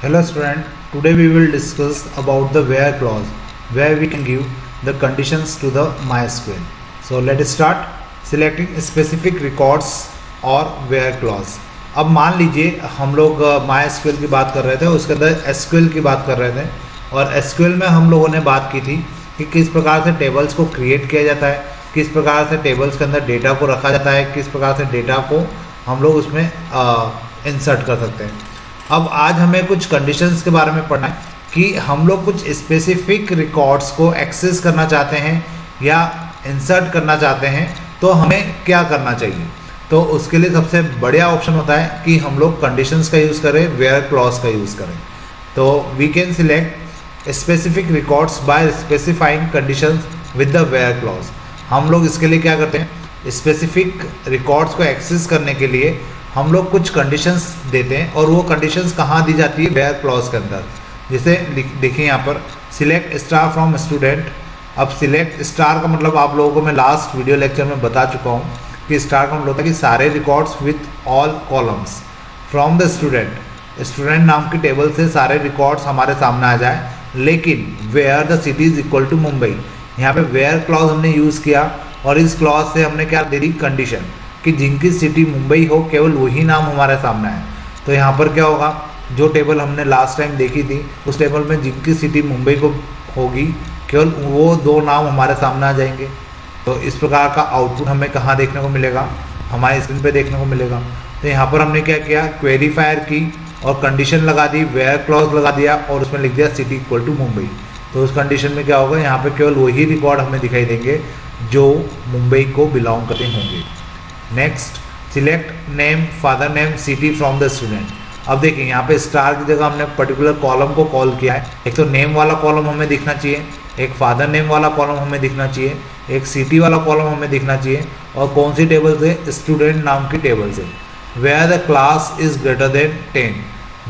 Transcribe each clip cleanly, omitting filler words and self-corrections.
Hello student, today we will discuss about the where clause where we can give the conditions to the MySQL. So let us start selecting specific records or where clause. अब मान लीजिए हम लोग MySQL की बात कर रहे थे, उसके अंदर SQL की बात कर रहे थे और SQL में हम लोगों ने बात की थी कि किस प्रकार से टेबल्स को क्रिएट किया जाता है, किस प्रकार से टेबल्स के अंदर डेटा को रखा जाता है, किस प्रकार से डेटा को हम लोग उसमें इंसर्ट कर सकते हैं। अब आज हमें कुछ कंडीशंस के बारे में पढ़ना है कि हम लोग कुछ स्पेसिफिक रिकॉर्ड्स को एक्सेस करना चाहते हैं या इंसर्ट करना चाहते हैं तो हमें क्या करना चाहिए। तो उसके लिए सबसे बढ़िया ऑप्शन होता है कि हम लोग कंडीशंस का यूज़ करें, वेयर क्लॉज का यूज़ करें। तो we can select specific records by specifying conditions with the where clause. हम लोग इसके लिए क्या करते हैं, स्पेसिफिक रिकॉर्ड्स को एक्सेस करने के लिए हम लोग कुछ कंडीशंस देते हैं और वो कंडीशंस कहाँ दी जाती है, वेयर क्लॉज के अंदर। जैसे देखिए यहाँ पर सिलेक्ट स्टार फ्रॉम स्टूडेंट। अब सिलेक्ट स्टार का मतलब आप लोगों को मैं लास्ट वीडियो लेक्चर में बता चुका हूँ कि स्टार का मतलब होता है कि सारे records with all columns from the student. Student नाम की टेबल से सारे रिकॉर्ड्स हमारे सामने आ जाए, लेकिन where the city is equal to Mumbai. यहाँ पे वेयर क्लॉज हमने यूज़ किया और इस क्लॉज से हमने क्या दे दी, कंडीशन कि जिनकी सिटी मुंबई हो केवल वही नाम हमारे सामने आए। तो यहाँ पर क्या होगा, जो टेबल हमने लास्ट टाइम देखी थी उस टेबल में जिनकी सिटी मुंबई को होगी केवल वो दो नाम हमारे सामने आ जाएंगे। तो इस प्रकार का आउटपुट हमें कहाँ देखने को मिलेगा, हमारे स्क्रीन पे देखने को मिलेगा। तो यहाँ पर हमने क्या किया, क्वेरीफायर की और कंडीशन लगा दी, वेयर क्लॉज लगा दिया और उसमें लिख दिया सिटी इक्वल टू मुंबई। तो उस कंडीशन में क्या होगा, यहाँ पर केवल वही रिकॉर्ड हमें दिखाई देंगे जो मुंबई को बिलोंग करते होंगे। Next select name, father name, city from the student. अब देखिए यहाँ पे स्टार की जगह हमने पर्टिकुलर कॉलम को कॉल किया है। एक तो नेम वाला कॉलम हमें दिखना चाहिए, एक फादर नेम वाला कॉलम हमें दिखना चाहिए, एक सिटी वाला कॉलम हमें दिखना चाहिए और कौन सी टेबल से, स्टूडेंट नाम की टेबल से। Where the class is greater than 10,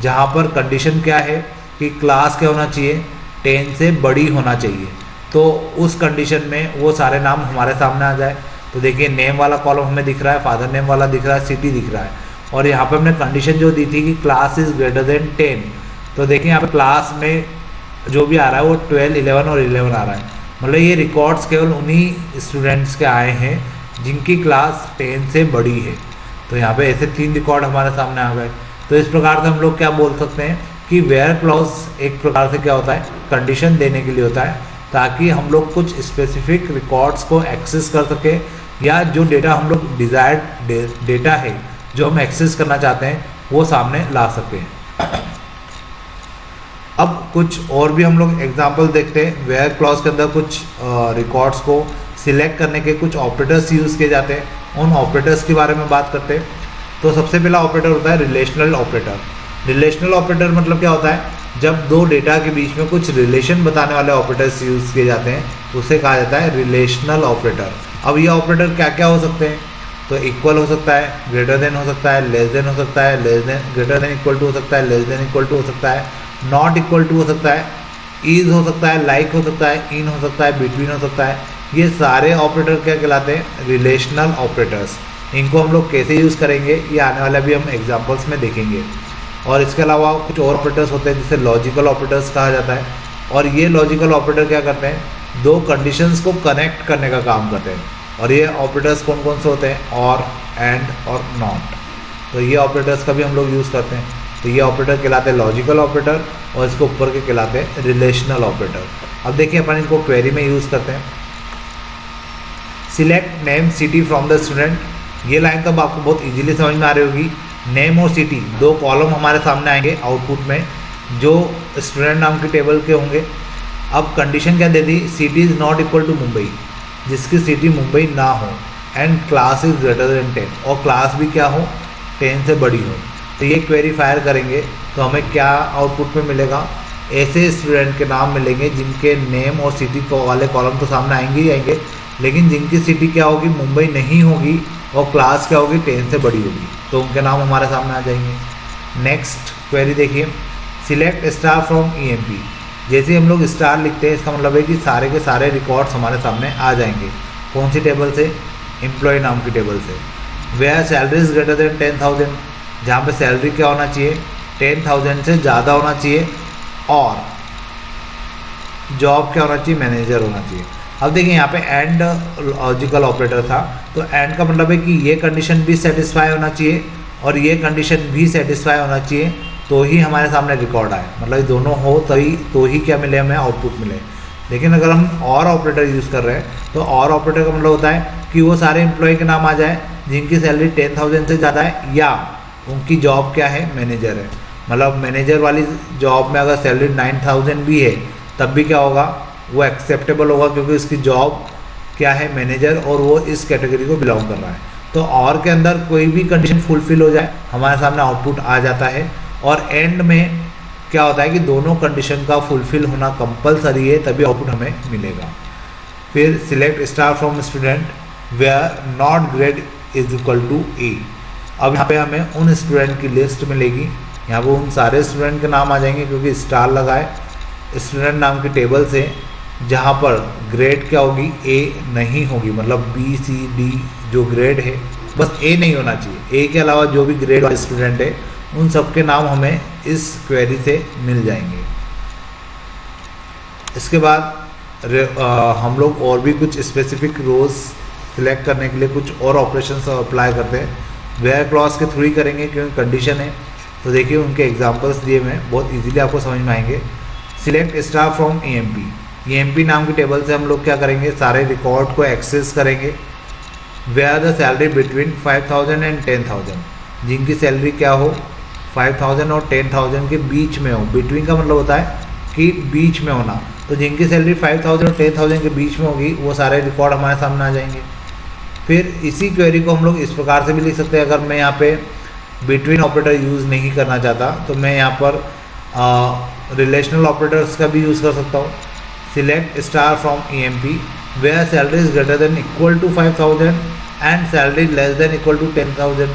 जहाँ पर कंडीशन क्या है कि क्लास क्या होना चाहिए, 10 से बड़ी होना चाहिए। तो उस कंडीशन में वो सारे नाम हमारे सामने आ जाए। तो देखिए नेम वाला कॉलम हमें दिख रहा है, फादर नेम वाला दिख रहा है, सिटी दिख रहा है और यहाँ पे हमने कंडीशन जो दी थी कि क्लास इज ग्रेटर देन 10। तो देखिए यहाँ पे क्लास में जो भी आ रहा है वो 12, 11 और 11 आ रहा है। मतलब ये रिकॉर्ड्स केवल उन्हीं स्टूडेंट्स के आए हैं जिनकी क्लास 10 से बड़ी है। तो यहाँ पे ऐसे 3 रिकॉर्ड हमारे सामने आ गए। तो इस प्रकार से हम लोग क्या बोल सकते हैं कि वेयर क्लॉज एक प्रकार से क्या होता है, कंडीशन देने के लिए होता है ताकि हम लोग कुछ स्पेसिफिक रिकॉर्ड्स को एक्सेस कर सके या जो डेटा हम लोग डिज़ायर्ड डेटा है जो हम एक्सेस करना चाहते हैं वो सामने ला सकें। अब कुछ और भी हम लोग एग्जांपल देखते हैं। वेयर क्लॉज के अंदर कुछ रिकॉर्ड्स को सिलेक्ट करने के कुछ ऑपरेटर्स यूज़ किए जाते हैं। उन ऑपरेटर्स के बारे में बात करते हैं। तो सबसे पहला ऑपरेटर होता है रिलेशनल ऑपरेटर। रिलेशनल ऑपरेटर मतलब क्या होता है, जब दो डेटा के बीच में कुछ रिलेशन बताने वाले ऑपरेटर्स यूज़ किए जाते हैं उसे कहा जाता है रिलेशनल ऑपरेटर। अब ये ऑपरेटर क्या क्या हो सकते हैं, तो इक्वल हो सकता है, ग्रेटर देन हो सकता है, लेस देन हो सकता है, less than greater than equal to हो सकता है, लेस देन इक्वल टू हो सकता है, नॉट इक्वल टू हो सकता है, इज हो सकता है, लाइक हो सकता है, इन हो सकता है, बिटवीन हो सकता है। ये सारे ऑपरेटर क्या कहलाते हैं, रिलेशनल ऑपरेटर्स। इनको हम लोग कैसे यूज़ करेंगे ये आने वाले भी हम एग्जाम्पल्स में देखेंगे। और इसके अलावा कुछ और ऑपरेटर्स होते हैं जिसे लॉजिकल ऑपरेटर्स कहा जाता है। और ये लॉजिकल ऑपरेटर क्या करते हैं, दो कंडीशंस को कनेक्ट करने का काम करते हैं। और ये ऑपरेटर्स कौन कौन से होते हैं, और, एंड और नॉट। तो ये ऑपरेटर्स का भी हम लोग यूज़ करते हैं। तो ये ऑपरेटर कहलाते हैं लॉजिकल ऑपरेटर और इसको ऊपर के कहलाते हैं रिलेशनल ऑपरेटर। अब देखिए अपन इनको क्वेरी में यूज़ करते हैं। Select name city from the student. ये लाइन तो आपको बहुत ईजिली समझ में आ रही होगी। नेम और सिटी दो कॉलम हमारे सामने आएंगे आउटपुट में जो स्टूडेंट नाम की टेबल के होंगे। अब कंडीशन क्या दे दी, city is not equal to Mumbai, जिसकी सिटी मुंबई ना हो, and class is greater than 10 और क्लास भी क्या हो, 10 से बड़ी हो। तो ये क्वेरी फायर करेंगे तो हमें क्या आउटपुट में मिलेगा, ऐसे स्टूडेंट के नाम मिलेंगे जिनके नेम और सिटी को वाले कॉलम तो सामने आएंगे ही आएंगे, लेकिन जिनकी सिटी क्या होगी, मुंबई नहीं होगी और क्लास क्या होगी, 10 से बड़ी होगी। तो उनके नाम हमारे सामने आ जाएंगे। नेक्स्ट क्वेरी देखिए, सिलेक्ट स्टार फ्रॉम EMP। जैसे हम लोग स्टार लिखते हैं इसका मतलब है कि सारे के सारे रिकॉर्ड्स हमारे सामने आ जाएंगे। कौन सी टेबल से, एम्प्लॉय नाम की टेबल से। Where salary is greater than 10,000, जहाँ पे सैलरी क्या होना चाहिए, 10,000 से ज़्यादा होना चाहिए और जॉब क्या होना चाहिए, मैनेजर होना चाहिए। अब देखिए यहाँ पे एंड लॉजिकल ऑपरेटर था, तो एंड का मतलब है कि ये कंडीशन भी सेटिस्फाई होना चाहिए और ये कंडीशन भी सेटिस्फाई होना चाहिए, तो ही हमारे सामने रिकॉर्ड आए। मतलब दोनों हो तभी तो ही क्या मिले, हमें आउटपुट मिले। लेकिन अगर हम और ऑपरेटर यूज़ कर रहे हैं तो और ऑपरेटर का मतलब होता है कि वो सारे एम्प्लॉय के नाम आ जाए जिनकी सैलरी 10,000 से ज़्यादा है या उनकी जॉब क्या है, मैनेजर है। मतलब मैनेजर वाली जॉब में अगर सैलरी 9,000 भी है तब भी क्या होगा, वो एक्सेप्टेबल होगा क्योंकि उसकी जॉब क्या है, मैनेजर, और वो इस कैटेगरी को बिलोंग कर रहा है। तो और के अंदर कोई भी कंडीशन फुलफिल हो जाए हमारे सामने आउटपुट आ जाता है। और एंड में क्या होता है कि दोनों कंडीशन का फुलफिल होना कंपलसरी है, तभी आउटपुट हमें मिलेगा। फिर select star from student where not grade is equal to A. अब यहाँ पे हमें उन स्टूडेंट की लिस्ट मिलेगी, यहाँ पे उन सारे स्टूडेंट के नाम आ जाएंगे क्योंकि स्टार लगा है स्टूडेंट नाम की टेबल से, जहाँ पर ग्रेड क्या होगी, ए नहीं होगी। मतलब बी सी डी जो ग्रेड है बस ए नहीं होना चाहिए, ए के अलावा जो भी ग्रेड वाले स्टूडेंट है उन सबके नाम हमें इस क्वेरी से मिल जाएंगे। इसके बाद हम लोग और भी कुछ स्पेसिफिक रोज सिलेक्ट करने के लिए कुछ और ऑपरेशंस अप्लाई करते हैं। वेयर क्लॉज के थ्रू ही करेंगे क्योंकि कंडीशन है। तो देखिए उनके एग्जांपल्स दिए मैं, बहुत इजीली आपको समझ में आएंगे। Select star from EMP. EMP नाम की टेबल से हम लोग क्या करेंगे, सारे रिकॉर्ड को एक्सेस करेंगे। Where the salary between 5,000 and 10,000, जिनकी सैलरी क्या हो 5,000 और 10,000 के बीच में हो। बिटवीन का मतलब होता है कि बीच में होना, तो जिनकी सैलरी 5,000 और 10,000 के बीच में होगी वो सारे रिकॉर्ड हमारे सामने आ जाएंगे। फिर इसी क्वेरी को हम लोग इस प्रकार से भी लिख सकते हैं, अगर मैं यहाँ पे बिटवीन ऑपरेटर यूज़ नहीं करना चाहता तो मैं यहाँ पर रिलेशनल ऑपरेटर्स का भी यूज़ कर सकता हूँ। Select star from EMP where salary is greater than equal to 5,000 and salary less than equal to 10,000।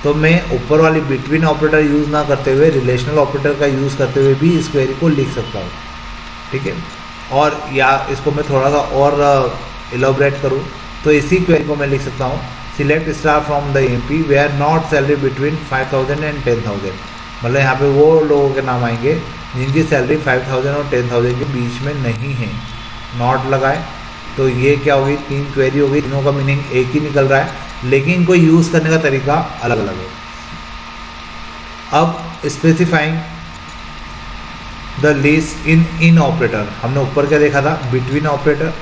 तो मैं ऊपर वाली बिटवीन ऑपरेटर यूज़ ना करते हुए रिलेशनल ऑपरेटर का यूज़ करते हुए भी इस क्वेरी को लिख सकता हूँ, ठीक है। और या इसको मैं थोड़ा सा और इलाबोरेट करूँ तो इसी क्वेरी को मैं लिख सकता हूँ, select star from the EMP where not salary between 5,000 and 10,000। मतलब यहाँ पे वो लोगों के नाम आएंगे जिनकी सैलरी 5,000 और 10,000 के बीच में नहीं है। नॉट लगाए तो ये क्या होगी, तीन क्वेरी होगी, तीनों का मीनिंग एक ही निकल रहा है लेकिन इनको यूज़ करने का तरीका अलग अलग है। अब specifying the list in operator, हमने ऊपर क्या देखा था, बिटवीन ऑपरेटर,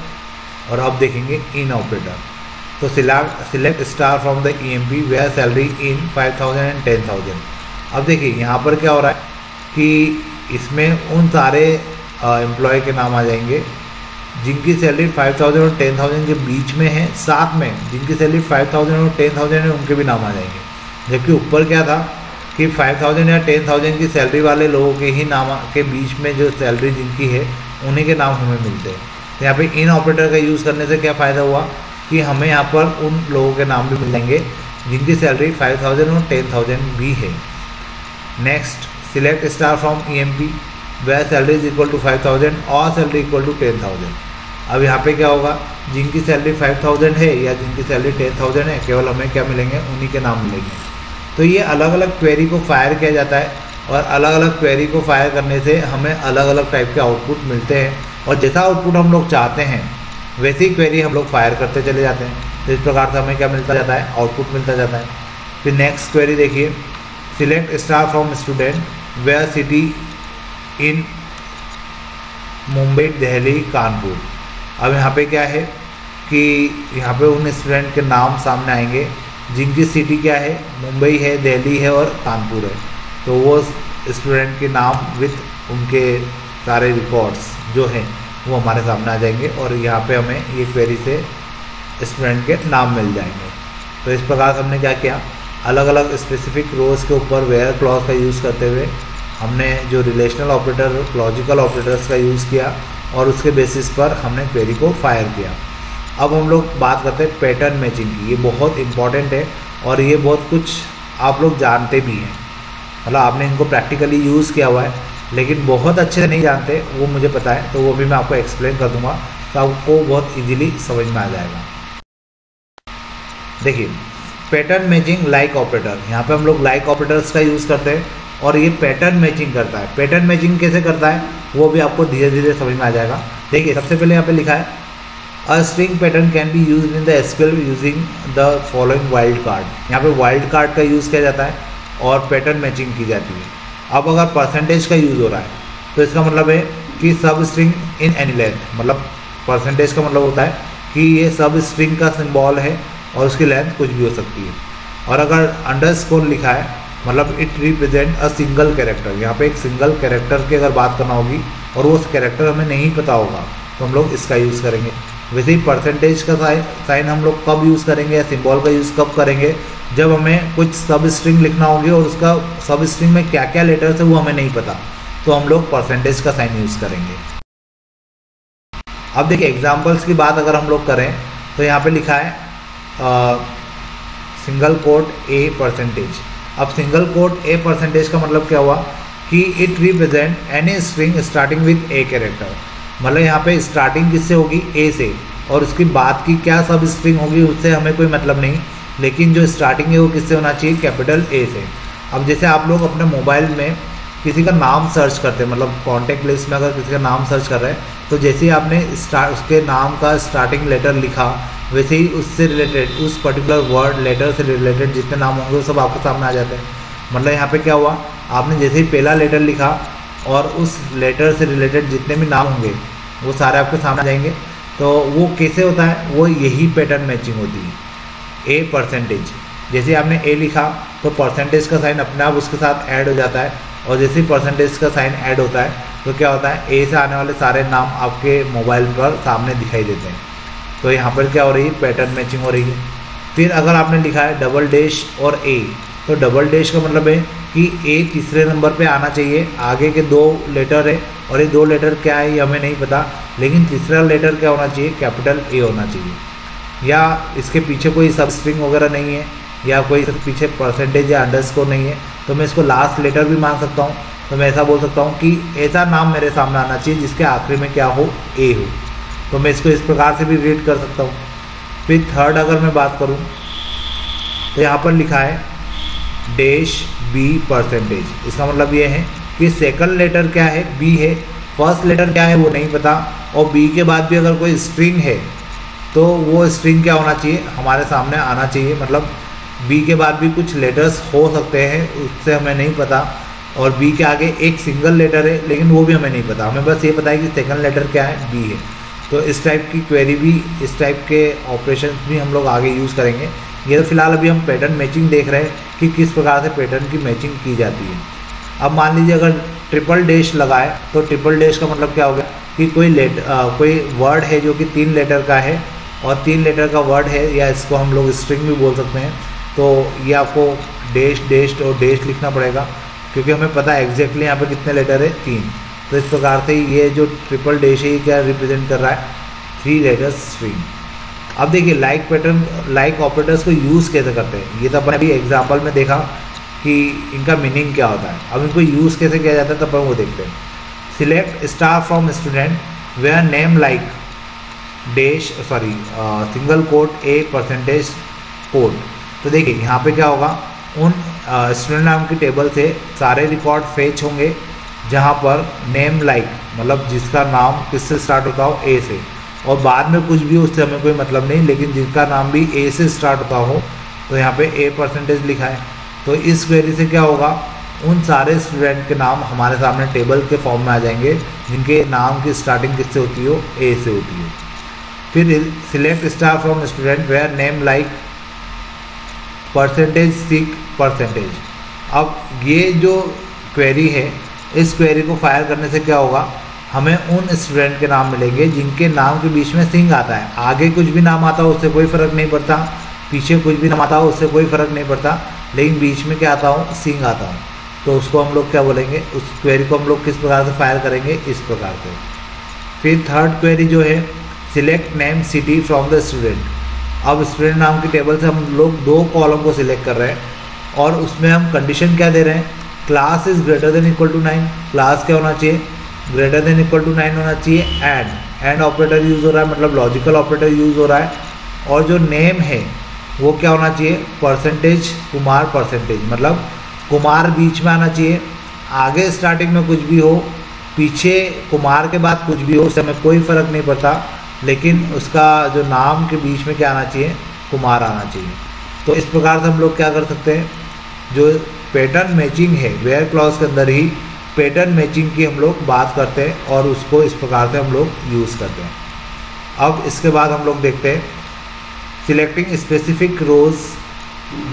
और अब देखेंगे इन ऑपरेटर। तो select star from the EMP where salary in 5,000 and 10,000। अब देखिए यहाँ पर क्या हो रहा है कि इसमें उन सारे एम्प्लॉय के नाम आ जाएंगे जिनकी सैलरी 5,000 और 10,000 के बीच में है, साथ में जिनकी सैलरी 5,000 और 10,000 है उनके भी नाम आ जाएंगे। जबकि ऊपर क्या था कि 5,000 या 10,000 की सैलरी वाले लोगों के ही नाम के बीच में जो सैलरी जिनकी है उन्हीं के नाम हमें मिलते हैं। तो यहाँ पे इन ऑपरेटर का यूज़ करने से क्या फ़ायदा हुआ कि हमें यहाँ पर उन लोगों के नाम भी मिल जाएंगे जिनकी सैलरी 5,000 और 10,000 भी है। Next, select star from EMP where salary is equal to 5,000 और सैलरी इक्वल टू 10,000। अब यहाँ पे क्या होगा, जिनकी सैलरी 5,000 है या जिनकी सैलरी 10,000 है, केवल हमें क्या मिलेंगे, उन्हीं के नाम मिलेंगे। तो ये अलग अलग क्वेरी को फायर किया जाता है और अलग अलग क्वेरी को फायर करने से हमें अलग अलग टाइप के आउटपुट मिलते हैं और जैसा आउटपुट हम लोग चाहते हैं वैसी क्वेरी हम लोग फायर करते चले जाते हैं। तो इस प्रकार से हमें क्या मिलता जाता है, आउटपुट मिलता जाता है। फिर नेक्स्ट क्वेरी देखिए, select star from student where city in Mumbai, Delhi, Kanpur. अब यहाँ पे क्या है कि यहाँ पे उन स्टूडेंट के नाम सामने आएंगे जिनकी सिटी क्या है, मुंबई है, दिल्ली है और कानपुर है। तो वो स्टूडेंट के नाम विथ उनके सारे रिकॉर्ड्स जो हैं वो हमारे सामने आ जाएंगे और यहाँ पे हमें ये क्वेरी से स्टूडेंट के नाम मिल जाएंगे। तो इस प्रकार से हमने क्या किया, अलग अलग स्पेसिफिक रोज के ऊपर वेयर क्लॉज का यूज़ करते हुए हमने जो रिलेशनल ऑपरेटर, लॉजिकल ऑपरेटर्स का यूज़ किया और उसके बेसिस पर हमने क्वेरी को फायर किया। अब हम लोग बात करते हैं पैटर्न मैचिंग की। ये बहुत इंपॉर्टेंट है और ये बहुत कुछ आप लोग जानते भी हैं, मतलब आपने इनको प्रैक्टिकली यूज़ किया हुआ है, लेकिन बहुत अच्छे से नहीं जानते वो मुझे पता है, तो वो भी मैं आपको एक्सप्लेन कर दूंगा तो आपको बहुत इजीली समझ में आ जाएगा। देखिए पैटर्न मैचिंग लाइक ऑपरेटर, यहाँ पे हम लोग लाइक ऑपरेटर्स का यूज़ करते हैं। और ये पैटर्न मैचिंग करता है। पैटर्न मैचिंग कैसे करता है वो भी आपको धीरे धीरे समझ में आ जाएगा। देखिए सबसे पहले यहाँ पे लिखा है a string pattern can be use in the SQL using the following wild card. यहाँ पे वाइल्ड कार्ड का यूज़ किया जाता है और पैटर्न मैचिंग की जाती है। अब अगर परसेंटेज का यूज़ हो रहा है तो इसका मतलब है कि सब स्ट्रिंग इन एनी लेंथ, मतलब परसेंटेज का मतलब होता है कि ये सब स्ट्रिंग का सिंबल है और उसकी लेंथ कुछ भी हो सकती है। और अगर अंडरस्कोर लिखा है मतलब it represent a single character, यहाँ पे एक सिंगल कैरेक्टर की अगर बात करना होगी और वो कैरेक्टर हमें नहीं पता होगा तो हम लोग इसका यूज़ करेंगे। वैसे ही परसेंटेज का साइन हम लोग कब यूज़ करेंगे या सिंबल का यूज़ कब करेंगे, जब हमें कुछ सब स्ट्रिंग लिखना होगी और उसका सब स्ट्रिंग में क्या क्या लेटर्स है वो हमें नहीं पता, तो हम लोग परसेंटेज का साइन यूज़ करेंगे। अब देखिए एग्जाम्पल्स की बात अगर हम लोग करें तो यहाँ पे लिखा है सिंगल कोट ए परसेंटेज। अब सिंगल कोट ए परसेंटेज का मतलब क्या हुआ कि it represent any string starting with a character, मतलब यहाँ पे स्टार्टिंग किससे होगी ए से और उसकी बाद की क्या सब स्ट्रिंग होगी उससे हमें कोई मतलब नहीं, लेकिन जो स्टार्टिंग है वो किससे होना चाहिए, कैपिटल ए से। अब जैसे आप लोग अपने मोबाइल में किसी का नाम सर्च करते हैं, मतलब कॉन्टैक्ट लिस्ट में अगर किसी का नाम सर्च कर रहे हैं तो जैसे ही आपने उसके नाम का स्टार्टिंग लेटर लिखा वैसे ही उससे रिलेटेड उस पर्टिकुलर वर्ड लेटर से रिलेटेड जितने नाम होंगे वो सब आपके सामने आ जाते हैं। मतलब यहाँ पे क्या हुआ, आपने जैसे ही पहला लेटर लिखा और उस लेटर से रिलेटेड जितने भी नाम होंगे वो सारे आपके सामने आ जाएंगे। तो वो कैसे होता है, वो यही पैटर्न मैचिंग होती है। ए परसेंटेज, जैसे आपने ए लिखा तो परसेंटेज का साइन अपने आप उसके साथ ऐड हो जाता है और जैसे ही परसेंटेज का साइन ऐड होता है तो क्या होता है, ए से आने वाले सारे नाम आपके मोबाइल पर सामने दिखाई देते हैं। तो यहाँ पर क्या हो रही है, पैटर्न मैचिंग हो रही है। फिर अगर आपने लिखा है डबल डैश और ए, तो डबल डैश का मतलब है कि ए तीसरे नंबर पे आना चाहिए, आगे के दो लेटर है और ये दो लेटर क्या है ये हमें नहीं पता, लेकिन तीसरा लेटर क्या होना चाहिए, कैपिटल ए होना चाहिए। या इसके पीछे कोई सब स्ट्रिंग वगैरह नहीं है या कोई पीछे परसेंटेज या अंडरस्कोर नहीं है तो मैं इसको लास्ट लेटर भी मान सकता हूँ। तो मैं ऐसा बोल सकता हूँ कि ऐसा नाम मेरे सामने आना चाहिए जिसके आखिरी में क्या हो, ए हो। तो मैं इसको इस प्रकार से भी रीड कर सकता हूँ। फिर थर्ड अगर मैं बात करूँ तो यहाँ पर लिखा है डैश बी परसेंटेज। इसका मतलब ये है कि सेकंड लेटर क्या है, बी है, फर्स्ट लेटर क्या है वो नहीं पता, और बी के बाद भी अगर कोई स्ट्रिंग है तो वो स्ट्रिंग क्या होना चाहिए, हमारे सामने आना चाहिए। मतलब बी के बाद भी कुछ लेटर्स हो सकते हैं उससे हमें नहीं पता, और बी के आगे एक सिंगल लेटर है लेकिन वो भी हमें नहीं पता, हमें बस ये पता है कि सेकंड लेटर क्या है, बी है। तो इस टाइप की क्वेरी भी, इस टाइप के ऑपरेशन भी हम लोग आगे यूज़ करेंगे। ये तो फिलहाल अभी हम पैटर्न मैचिंग देख रहे हैं कि किस प्रकार से पैटर्न की मैचिंग की जाती है। अब मान लीजिए अगर ट्रिपल डैश लगाए तो ट्रिपल डैश का मतलब क्या हो गया कि कोई वर्ड है जो कि 3 लेटर का है और 3 लेटर का वर्ड है, या इसको हम लोग स्ट्रिंग भी बोल सकते हैं। तो ये आपको डैश डैश और डैश लिखना पड़ेगा क्योंकि हमें पता है एग्जैक्टली यहाँ पे कितने लेटर है, 3। तो इस प्रकार से ये जो ट्रिपल डैश है ये क्या रिप्रेजेंट कर रहा है, 3 लेटर स्ट्रिंग। अब देखिए लाइक ऑपरेटर्स को यूज़ कैसे करते हैं, ये तो अपन अभी एग्जाम्पल में देखा कि इनका मीनिंग क्या होता है। अब इनको यूज़ कैसे किया जाता है तब अपन वो देखते हैं। Select star from student where name like dash single quote A percentage quote. तो देखिए यहाँ पे क्या होगा, उन स्टूडेंट नाम की टेबल से सारे रिकॉर्ड फेच होंगे जहाँ पर नेम लाइक मतलब जिसका नाम किससे स्टार्ट होता हो, ए से, और बाद में कुछ भी उससे हमें कोई मतलब नहीं, लेकिन जिसका नाम भी ए से स्टार्ट होता हो तो यहाँ पे ए परसेंटेज लिखा है। तो इस क्वेरी से क्या होगा, उन सारे स्टूडेंट के नाम हमारे सामने टेबल के फॉर्म में आ जाएंगे जिनके नाम की स्टार्टिंग किससे होती हो, ए से होती है। फिर select star from student where name like percentage सिक परसेंटेज। अब ये जो क्वेरी है, इस क्वेरी को फायर करने से क्या होगा, हमें उन स्टूडेंट के नाम मिलेंगे जिनके नाम के बीच में सिंग आता है। आगे कुछ भी नाम आता हो उससे कोई फ़र्क नहीं पड़ता, पीछे कुछ भी नाम आता हो उससे कोई फ़र्क नहीं पड़ता, लेकिन बीच में क्या आता हो, सिंग आता हो। तो उसको हम लोग क्या बोलेंगे, उस क्वेरी को हम लोग किस प्रकार से फायर करेंगे, इस प्रकार से। फिर थर्ड क्वेरी जो है, select name city from the student. अब स्टूडेंट नाम की टेबल से हम लोग 2 कॉलम को सिलेक्ट कर रहे हैं और उसमें हम कंडीशन क्या दे रहे हैं, class is greater than equal to 9। Class क्या होना चाहिए, ग्रेटर देन इक्वल टू 9 होना चाहिए। एंड ऑपरेटर यूज़ हो रहा है, मतलब लॉजिकल ऑपरेटर यूज़ हो रहा है। और जो नेम है वो क्या होना चाहिए, परसेंटेज कुमार परसेंटेज, मतलब कुमार बीच में आना चाहिए, आगे स्टार्टिंग में कुछ भी हो, पीछे कुमार के बाद कुछ भी हो, उससे हमें कोई फ़र्क नहीं पड़ता, लेकिन उसका जो नाम के बीच में क्या आना चाहिए, कुमार आना चाहिए। तो इस प्रकार से हम लोग क्या कर सकते हैं, जो पैटर्न मैचिंग है वेयर क्लॉज के अंदर ही पैटर्न मैचिंग की हम लोग बात करते हैं और उसको इस प्रकार से हम लोग यूज़ करते हैं। अब इसके बाद हम लोग देखते हैं selecting specific rows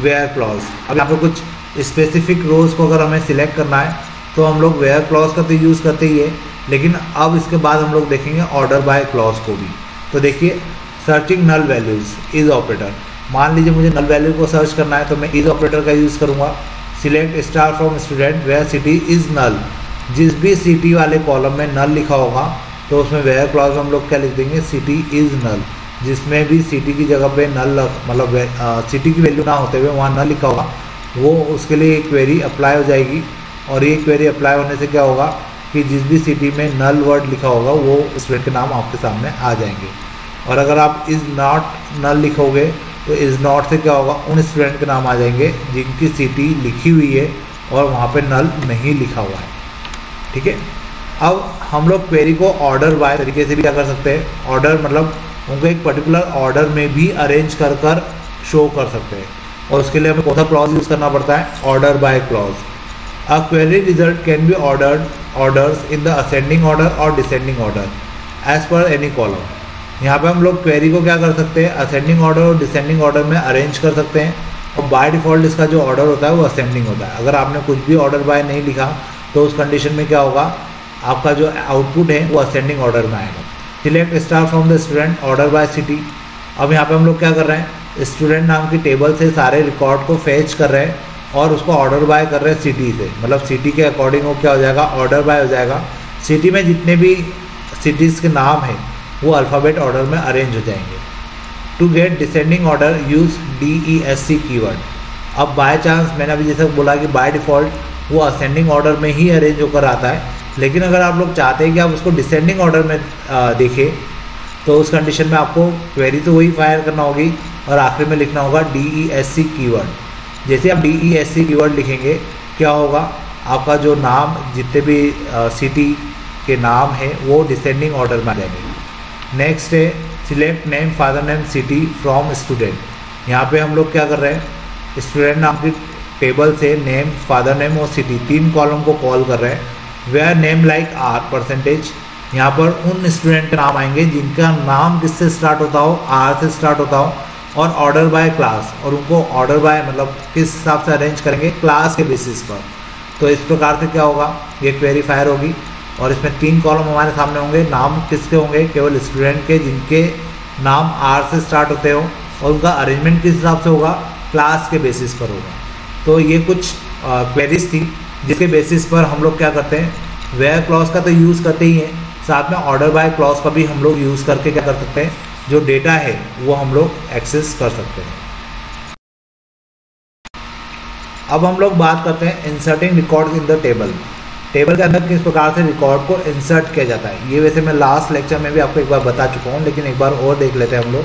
where clause. अब यहाँ पर कुछ स्पेसिफिक रोज को अगर हमें सिलेक्ट करना है तो हम लोग वेयर क्लॉज का तो यूज़ करते ही है, लेकिन अब इसके बाद हम लोग देखेंगे ऑर्डर बाय क्लॉज को भी। तो देखिए searching null values is operator, मान लीजिए मुझे नल वैल्यू को सर्च करना है तो मैं इज ऑपरेटर का यूज़ करूँगा। Select star from student where city is null, जिस भी सिटी वाले कॉलम में नल लिखा होगा तो उसमें वेयर क्लॉज में हम लोग क्या लिख देंगे, सिटी इज़ नल। जिसमें भी सिटी की जगह पे नल मतलब सिटी की वैल्यू ना होते हुए वहाँ नल लिखा होगा, वो उसके लिए एक क्वेरी अप्लाई हो जाएगी। और ये क्वेरी अप्लाई होने से क्या होगा कि जिस भी सिटी में नल वर्ड लिखा होगा वो स्टूडेंट के नाम आपके सामने आ जाएंगे। और अगर आप इज़ नॉट नल लिखोगे तो इज़ नॉट से क्या होगा, उन स्टूडेंट के नाम आ जाएंगे जिनकी सिटी लिखी हुई है और वहाँ पे नल नहीं लिखा हुआ है। ठीक है, अब हम लोग क्वेरी को ऑर्डर बाय तरीके से भी क्या कर सकते हैं, ऑर्डर मतलब उनको एक पर्टिकुलर ऑर्डर में भी अरेंज कर कर शो कर सकते हैं। और उसके लिए हमें कौन सा क्लॉज यूज़ करना पड़ता है, order by clause. A query result can be orders in the ascending order और descending order as per any column. यहाँ पे हम लोग क्वेरी को क्या कर सकते हैं, असेंडिंग ऑर्डर और डिसेंडिंग ऑर्डर में अरेंज कर सकते हैं। और बाय डिफ़ॉल्ट इसका जो ऑर्डर होता है वो असेंडिंग होता है। अगर आपने कुछ भी ऑर्डर बाय नहीं लिखा तो उस कंडीशन में क्या होगा, आपका जो आउटपुट है वो असेंडिंग ऑर्डर में आएगा। Select star from the student order by city. अब यहाँ पे हम लोग क्या कर रहे हैं, स्टूडेंट नाम की टेबल से सारे रिकॉर्ड को फेच कर रहे हैं और उसको ऑर्डर बाय कर रहे हैं सिटी से, मतलब सिटी के अकॉर्डिंग वो क्या हो जाएगा, ऑर्डर बाय हो जाएगा। सिटी में जितने भी सिटीज़ के नाम है वो अल्फ़ाबेट ऑर्डर में अरेंज हो जाएंगे। To get descending order use DESC keyword. अब बाय चांस मैंने अभी जैसे बोला कि बाय डिफ़ॉल्ट वो असेंडिंग ऑर्डर में ही अरेंज होकर आता है, लेकिन अगर आप लोग चाहते हैं कि आप उसको डिसेंडिंग ऑर्डर में देखें तो उस कंडीशन में आपको क्वेरी तो वही फायर करना होगी और आखिर में लिखना होगा DESC कीवर्ड। जैसे आप DESC कीवर्ड लिखेंगे क्या होगा, आपका जो नाम जितने भी सिटी के नाम है वो डिसेंडिंग ऑर्डर में आ जाएंगे। नेक्स्ट है select name father name city from student. यहाँ पे हम लोग क्या कर रहे हैं, स्टूडेंट नाम की टेबल से नेम फादर नेम और सिटी तीन कॉलम को कॉल कर रहे हैं। Where name like R percentage, यहाँ पर उन स्टूडेंट के नाम आएंगे जिनका नाम किससे स्टार्ट होता हो, R से स्टार्ट होता हो। और ऑर्डर बाय क्लास, और उनको ऑर्डर बाय मतलब किस हिसाब से अरेंज करेंगे, क्लास के बेसिस पर। तो इस प्रकार से क्या होगा, ये क्वेरी फायर होगी और इसमें तीन कॉलम हमारे सामने होंगे। नाम किसके होंगे, केवल स्टूडेंट के जिनके नाम R से स्टार्ट होते हो, और उनका अरेंजमेंट किस हिसाब से होगा, क्लास के बेसिस पर होगा। तो ये कुछ क्वेरीज थी जिसके बेसिस पर हम लोग क्या करते हैं, वेयर क्लॉज का तो यूज़ करते ही हैं, साथ में ऑर्डर बाय क्लॉज का भी हम लोग यूज़ करके क्या कर सकते हैं, जो डेटा है वो हम लोग एक्सेस कर सकते हैं। अब हम लोग बात करते हैं inserting record in the table. Table के अंदर किस प्रकार से रिकॉर्ड को इंसर्ट किया जाता है, ये वैसे मैं लास्ट लेक्चर में भी आपको एक बार बता चुका हूँ, लेकिन एक बार और देख लेते हैं हम लोग।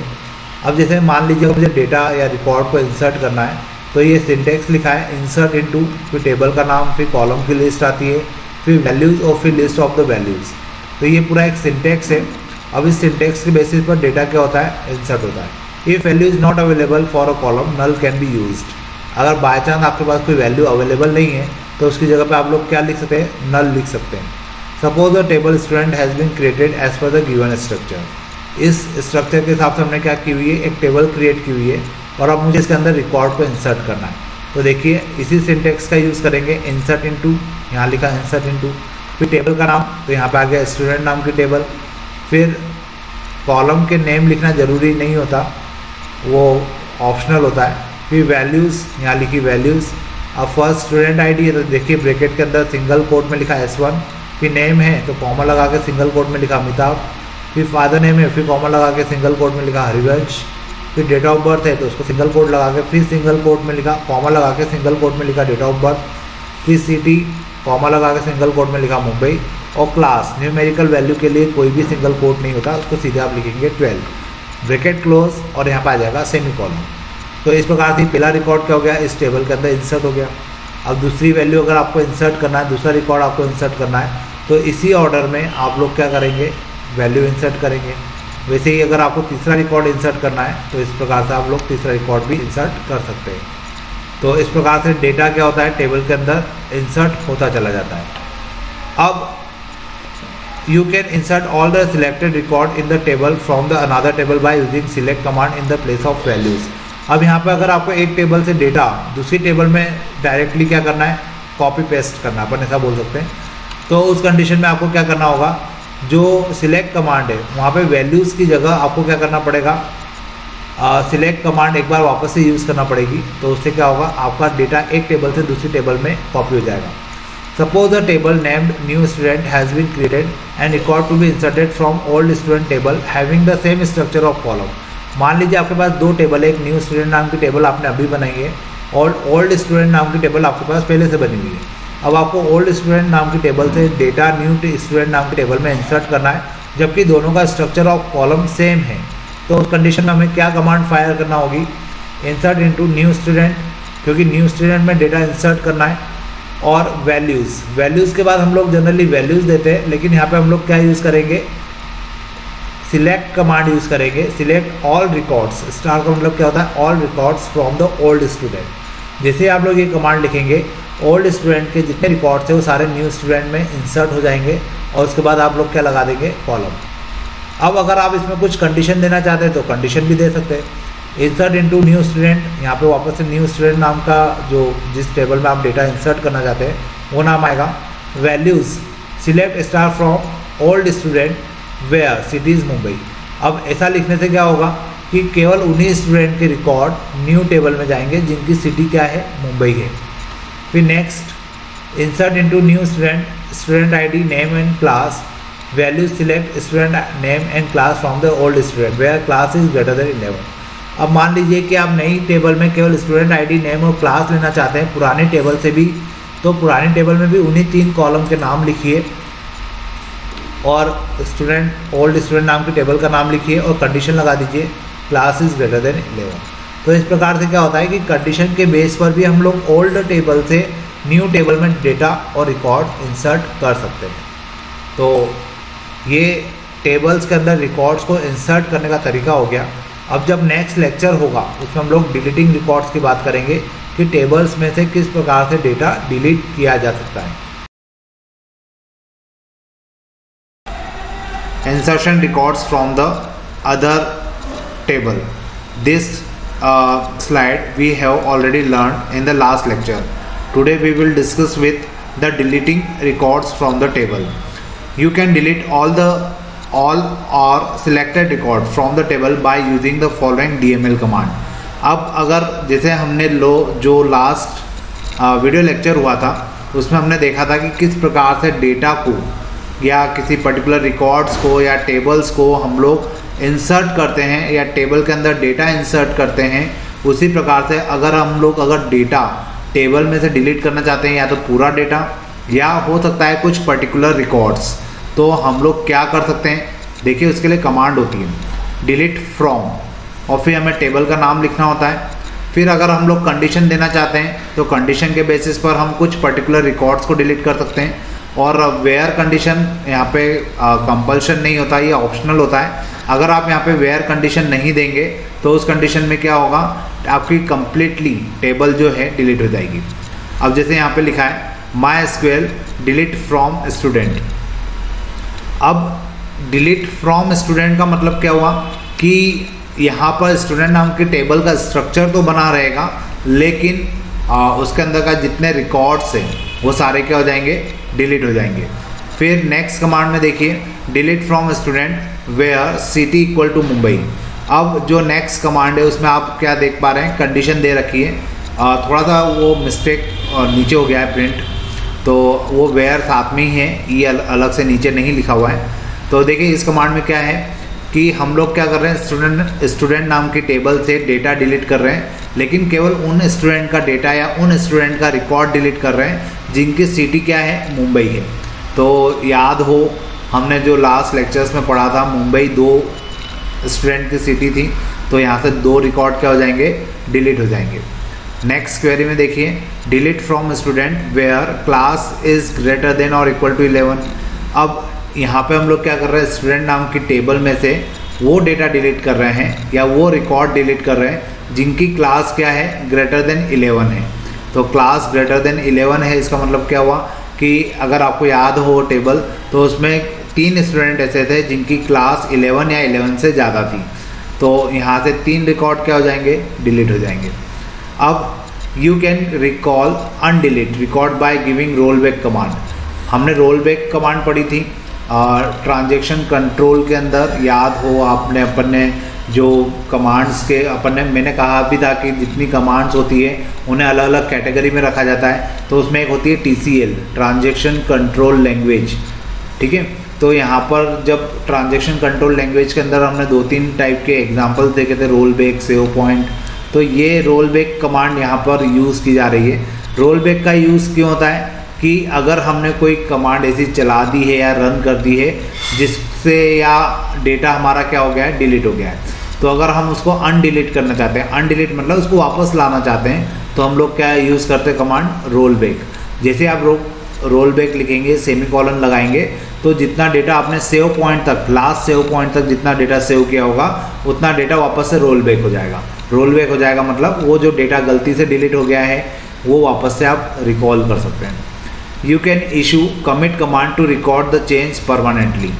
अब जैसे मान लीजिए मुझे डेटा या रिकॉर्ड को इंसर्ट करना है, तो ये सिंटेक्स लिखा है इंसर्ट इनटू, फिर टेबल का नाम, फिर कॉलम की लिस्ट आती है, फिर वैल्यूज़ और फिर लिस्ट ऑफ द वैल्यूज़। तो ये पूरा एक सिंटेक्स है। अब इस सिंटेक्स के बेसिस पर डेटा क्या होता है, इंसर्ट होता है। If value is not available for a column null can be used. अगर बाय चांस आपके पास कोई वैल्यू अवेलेबल नहीं है तो उसकी जगह पे आप लोग क्या लिख सकते हैं, नल लिख सकते हैं। Suppose the table student has been created as per the given structure. इस स्ट्रक्चर के हिसाब से हमने क्या की हुई है, एक टेबल क्रिएट की हुई है और अब मुझे इसके अंदर रिकॉर्ड को इंसर्ट करना है। तो देखिए इसी सिंटेक्स का यूज़ करेंगे, इंसर्ट इनटू, यहाँ लिखा इंसर्ट इनटू, फिर टेबल का नाम, तो यहाँ पे आ गया स्टूडेंट नाम की टेबल। फिर कॉलम के नेम लिखना ज़रूरी नहीं होता, वो ऑप्शनल होता है। फिर वैल्यूज़, यहाँ लिखी वैल्यूज़। अब फर्स्ट स्टूडेंट आईडी है तो देखिए ब्रैकेट के अंदर सिंगल कोट में लिखा S1। फिर नेम है तो कॉमा लगा के सिंगल कोट में लिखा अमिताभ। फिर फादर नेम है, फिर कॉमा लगा के सिंगल कोट में लिखा हरिवंश। फिर डेट ऑफ बर्थ है तो उसको सिंगल कोट लगा के फिर सिंगल कोट में लिखा, कॉमा लगा के सिंगल कोट में लिखा डेट ऑफ बर्थ। फिर सिटी, कॉमा लगा के सिंगल कोट में लिखा मुंबई। और क्लास न्यूमेरिकल वैल्यू के लिए कोई भी सिंगल कोट नहीं होता, उसको सीधे आप लिखेंगे 12, ब्रैकेट क्लोज, और यहाँ पर आ जाएगा सेमी कॉलम। तो इस प्रकार से पहला रिकॉर्ड क्या हो गया, इस टेबल के अंदर इंसर्ट हो गया। अब दूसरी वैल्यू अगर आपको इंसर्ट करना है, दूसरा रिकॉर्ड आपको इंसर्ट करना है, तो इसी ऑर्डर में आप लोग क्या करेंगे, वैल्यू इंसर्ट करेंगे। वैसे ही अगर आपको तीसरा रिकॉर्ड इंसर्ट करना है तो इस प्रकार से आप लोग तीसरा रिकॉर्ड भी इंसर्ट कर सकते हैं। तो इस प्रकार से डेटा क्या होता है, टेबल के अंदर इंसर्ट होता चला जाता है। अब you can insert all the selected record in the table from the another table by using select command in the place of values। अब यहाँ पे अगर आपको एक टेबल से डेटा दूसरी टेबल में डायरेक्टली क्या करना है, कॉपी पेस्ट करना, अपन ऐसा बोल सकते हैं। तो उस कंडीशन में आपको क्या करना होगा, जो सिलेक्ट कमांड है वहाँ पे वैल्यूज़ की जगह आपको क्या करना पड़ेगा, सिलेक्ट कमांड एक बार वापस से यूज़ करना पड़ेगी। तो उससे क्या होगा, आपका डेटा एक टेबल से दूसरी टेबल में कॉपी हो जाएगा। Suppose a table named new student has been created and record to be inserted from old student table having the same structure of column। मान लीजिए आपके पास दो टेबल है, एक न्यू स्टूडेंट नाम की टेबल आपने अभी बनाई है और ओल्ड स्टूडेंट नाम की टेबल आपके पास पहले से बनी हुई है। अब आपको ओल्ड स्टूडेंट नाम की टेबल से डेटा न्यू स्टूडेंट नाम की टेबल में इंसर्ट करना है, जबकि दोनों का स्ट्रक्चर ऑफ कॉलम सेम है। तो उस कंडीशन में हमें क्या कमांड फायर करना होगी, इंसर्ट इनटू न्यू स्टूडेंट, क्योंकि न्यू स्टूडेंट में डेटा इंसर्ट करना है, और वैल्यूज़ के बाद हम लोग जनरली वैल्यूज़ देते हैं, लेकिन यहाँ पे हम लोग क्या यूज़ करेंगे, सिलेक्ट कमांड यूज़ करेंगे। सिलेक्ट ऑल रिकॉर्ड्स, स्टार का मतलब क्या होता है, all records from the old student. जैसे आप लोग ये कमांड लिखेंगे, ओल्ड स्टूडेंट के जितने रिकॉर्ड्स हैं वो सारे न्यू स्टूडेंट में इंसर्ट हो जाएंगे, और उसके बाद आप लोग क्या लगा देंगे, कॉलम। अब अगर आप इसमें कुछ कंडीशन देना चाहते हैं तो कंडीशन भी दे सकते हैं। इंसर्ट इनटू न्यू स्टूडेंट, यहाँ पे वापस से न्यू स्टूडेंट नाम का जो जिस टेबल में आप डेटा इंसर्ट करना चाहते हैं वो नाम आएगा। Values, select star from old student where city is Mumbai. अब ऐसा लिखने से क्या होगा कि केवल उन्हीं स्टूडेंट के रिकॉर्ड न्यू टेबल में जाएंगे जिनकी सिटी क्या है, मुंबई है। फिर next, insert into new student, student ID, name and class. Value, select student name and class from the old student where class is greater than 11। अब मान लीजिए कि आप नई टेबल में केवल स्टूडेंट आईडी, नेम और क्लास लेना चाहते हैं पुरानी टेबल से भी, तो पुरानी टेबल में भी उन्हीं 3 कॉलम के नाम लिखिए और स्टूडेंट ओल्ड स्टूडेंट नाम की टेबल का नाम लिखिए और कंडीशन लगा दीजिए क्लास इज ग्रेटर देन 11। तो इस प्रकार से क्या होता है कि कंडीशन के बेस पर भी हम लोग ओल्ड टेबल से न्यू टेबल में डेटा और रिकॉर्ड इंसर्ट कर सकते हैं। तो ये टेबल्स के अंदर रिकॉर्ड्स को इंसर्ट करने का तरीका हो गया। अब जब नेक्स्ट लेक्चर होगा उसमें हम लोग डिलीटिंग रिकॉर्ड्स की बात करेंगे कि टेबल्स में से किस प्रकार से डेटा डिलीट किया जा सकता है। Insertion records from the other table. This slide we have already learned in the last lecture. Today we will discuss with the deleting records from the table. You can delete all or selected record from the table by using the following DML command. अब अगर जैसे हमने जो last video lecture हुआ था उसमें हमने देखा था कि किस प्रकार से डेटा को या किसी पर्टिकुलर रिकॉर्ड्स को या टेबल्स को हम लोग इंसर्ट करते हैं या टेबल के अंदर डेटा इंसर्ट करते हैं, उसी प्रकार से अगर डेटा टेबल में से डिलीट करना चाहते हैं या तो पूरा डेटा या हो सकता है कुछ पर्टिकुलर रिकॉर्ड्स, तो हम लोग क्या कर सकते हैं, देखिए उसके लिए कमांड होती है डिलीट फ्रॉम और फिर हमें टेबल का नाम लिखना होता है। फिर अगर हम लोग कंडीशन देना चाहते हैं तो कंडीशन के बेसिस पर हम कुछ पर्टिकुलर रिकॉर्ड्स को डिलीट कर सकते हैं। और वेयर कंडीशन यहाँ पे कंपल्शन नहीं होता, ये ऑप्शनल होता है। अगर आप यहाँ पे वेयर कंडीशन नहीं देंगे तो उस कंडीशन में क्या होगा, आपकी कंप्लीटली टेबल जो है डिलीट हो जाएगी। अब जैसे यहाँ पे लिखा है my SQL delete from student. अब डिलीट फ्रॉम स्टूडेंट का मतलब क्या हुआ कि यहाँ पर स्टूडेंट नाम के टेबल का स्ट्रक्चर तो बना रहेगा, लेकिन उसके अंदर का जितने रिकॉर्ड्स हैं वो सारे क्या हो जाएंगे, डिलीट हो जाएंगे। फिर नेक्स्ट कमांड में देखिए delete from student where city equal to Mumbai. अब जो नेक्स्ट कमांड है उसमें आप क्या देख पा रहे हैं, कंडीशन दे रखी है, थोड़ा सा वो मिस्टेक नीचे हो गया है प्रिंट, तो वो वेयर साथ में ही है, ये अलग से नीचे नहीं लिखा हुआ है। तो देखिए इस कमांड में क्या है कि हम लोग क्या कर रहे हैं, स्टूडेंट नाम की टेबल से डेटा डिलीट कर रहे हैं, लेकिन केवल उन स्टूडेंट का डेटा या उन स्टूडेंट का रिकॉर्ड डिलीट कर रहे हैं जिनकी सिटी क्या है, मुंबई है। तो याद हो हमने जो लास्ट लेक्चर्स में पढ़ा था, मुंबई 2 स्टूडेंट की सिटी थी, तो यहाँ से 2 रिकॉर्ड क्या हो जाएंगे, डिलीट हो जाएंगे। नेक्स्ट क्वेरी में देखिए, delete from student where class is greater than और इक्वल टू 11। अब यहाँ पे हम लोग क्या कर रहे हैं, स्टूडेंट नाम की टेबल में से वो डेटा डिलीट कर रहे हैं या वो रिकॉर्ड डिलीट कर रहे हैं जिनकी क्लास क्या है, ग्रेटर देन 11 है। तो क्लास ग्रेटर देन 11 है, इसका मतलब क्या हुआ कि अगर आपको याद हो टेबल, तो उसमें 3 स्टूडेंट ऐसे थे जिनकी क्लास 11 या 11 से ज़्यादा थी। तो यहाँ से 3 रिकॉर्ड क्या हो जाएंगे, डिलीट हो जाएंगे। अब you can recall undelete record by giving roll back command. हमने रोल बैक कमांड पढ़ी थी ट्रांजैक्शन कंट्रोल के अंदर, याद हो आपने, अपन ने जो कमांड्स के अपन ने, मैंने कहा भी था कि जितनी कमांड्स होती है उन्हें अलग अलग कैटेगरी में रखा जाता है। तो उसमें एक होती है TCL, ट्रांजैक्शन कंट्रोल लैंग्वेज, ठीक है। तो यहाँ पर जब ट्रांजैक्शन कंट्रोल लैंग्वेज के अंदर हमने 2-3 टाइप के एग्जांपल्स देखे थे, रोल बैक, सेव पॉइंट। तो ये रोल बैक कमांड यहाँ पर यूज़ की जा रही है। रोल बैक का यूज़ क्यों होता है कि अगर हमने कोई कमांड ऐसी चला दी है या रन कर दी है जिससे या डेटा हमारा क्या हो गया है, डिलीट हो गया है, तो अगर हम उसको अनडिलीट करना चाहते हैं, अनडिलीट मतलब उसको वापस लाना चाहते हैं, तो हम लोग क्या यूज़ करते हैं, कमांड रोल बैक। जैसे आप रोल बैक लिखेंगे, सेमीकोलन लगाएंगे, तो जितना डेटा आपने सेव पॉइंट तक, लास्ट सेव पॉइंट तक जितना डेटा सेव किया होगा उतना डेटा वापस से रोल बैक हो जाएगा। रोल बैक हो जाएगा मतलब वो जो डेटा गलती से डिलीट हो गया है वो वापस से आप रिकॉल कर सकते हैं। You can issue commit command to record the change permanently.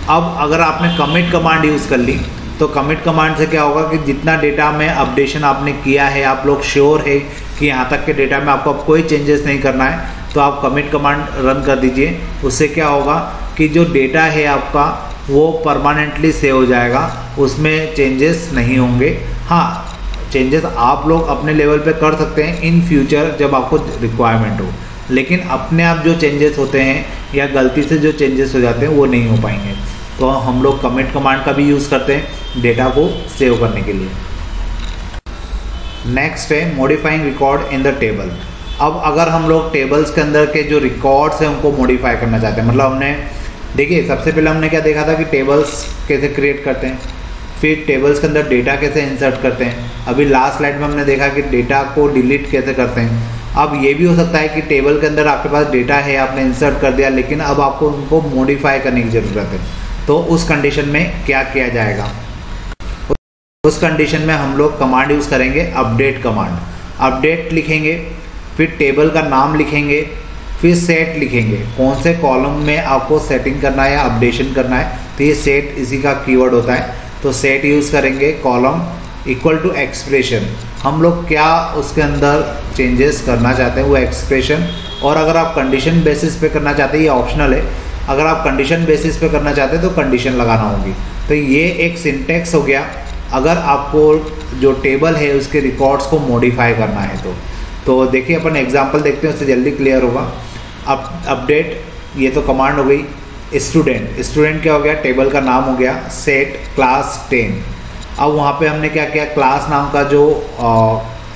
अब अगर आपने कमिट कमांड यूज़ कर ली, तो कमिट कमांड से क्या होगा कि जितना डेटा में अपडेशन आपने किया है, आप लोग श्योर है कि यहाँ तक के डेटा में आपको अब कोई चेंजेस नहीं करना है, तो आप कमिट कमांड रन कर दीजिए। उससे क्या होगा कि जो डेटा है आपका वो परमानेंटली सेव हो जाएगा, उसमें चेंजेस नहीं होंगे। हाँ, चेंजेस आप लोग अपने लेवल पे कर सकते हैं इन फ्यूचर जब आपको रिक्वायरमेंट हो, लेकिन अपने आप जो चेंजेस होते हैं या गलती से जो चेंजेस हो जाते हैं वो नहीं हो पाएंगे। तो हम लोग कमिट कमांड का भी यूज़ करते हैं डेटा को सेव करने के लिए। नेक्स्ट है modifying record in the table. अब अगर हम लोग टेबल्स के अंदर के जो रिकॉर्ड्स हैं उनको मॉडिफाई करना चाहते हैं, मतलब हमने देखिए सबसे पहले हमने क्या देखा था कि टेबल्स कैसे क्रिएट करते हैं, फिर टेबल्स के अंदर डेटा कैसे इंसर्ट करते हैं, अभी लास्ट स्लाइड में हमने देखा कि डेटा को डिलीट कैसे करते हैं। अब ये भी हो सकता है कि टेबल के अंदर आपके पास डेटा है, आपने इंसर्ट कर दिया, लेकिन अब आपको उनको मॉडिफाई करने की ज़रूरत है। तो उस कंडीशन में क्या किया जाएगा, उस कंडीशन में हम लोग कमांड यूज़ करेंगे अपडेट कमांड। अपडेट लिखेंगे, फिर टेबल का नाम लिखेंगे, फिर सेट लिखेंगे, कौन से कॉलम में आपको सेटिंग करना है या अपडेशन करना है, तो ये सेट इसी का कीवर्ड होता है। तो सेट यूज़ करेंगे, कॉलम इक्वल टू एक्सप्रेशन, हम लोग क्या उसके अंदर चेंजेस करना चाहते हैं वो एक्सप्रेशन। और अगर आप कंडीशन बेसिस पे करना चाहते हैं, ये ऑप्शनल है, अगर आप कंडीशन बेसिस पे करना चाहते हैं तो कंडीशन लगाना होगी। तो ये एक सिंटेक्स हो गया अगर आपको जो टेबल है उसके रिकॉर्ड्स को मॉडिफाई करना है तो देखिए अपन एग्जांपल देखते हैं, उससे जल्दी क्लियर होगा। अपडेट, ये तो कमांड हो गई। स्टूडेंट, स्टूडेंट क्या हो गया, टेबल का नाम हो गया। सेट क्लास 10, अब वहाँ पे हमने क्या किया, क्लास नाम का जो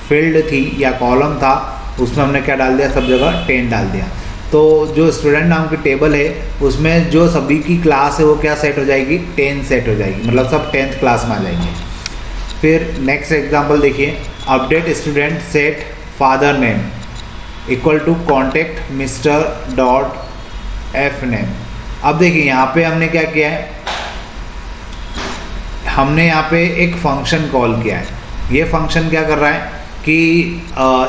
फील्ड थी या कॉलम था उसमें हमने क्या डाल दिया, सब जगह 10 डाल दिया। तो जो स्टूडेंट नाम की टेबल है उसमें जो सभी की क्लास है वो क्या सेट हो जाएगी, 10 सेट हो जाएगी, मतलब सब 10th क्लास में आ जाएंगे। फिर नेक्स्ट एग्जांपल देखिए, update student set father name equal to concat mister dot F name. अब देखिए यहाँ पे हमने क्या किया है, हमने यहाँ पे एक फंक्शन कॉल किया है। ये फंक्शन क्या कर रहा है कि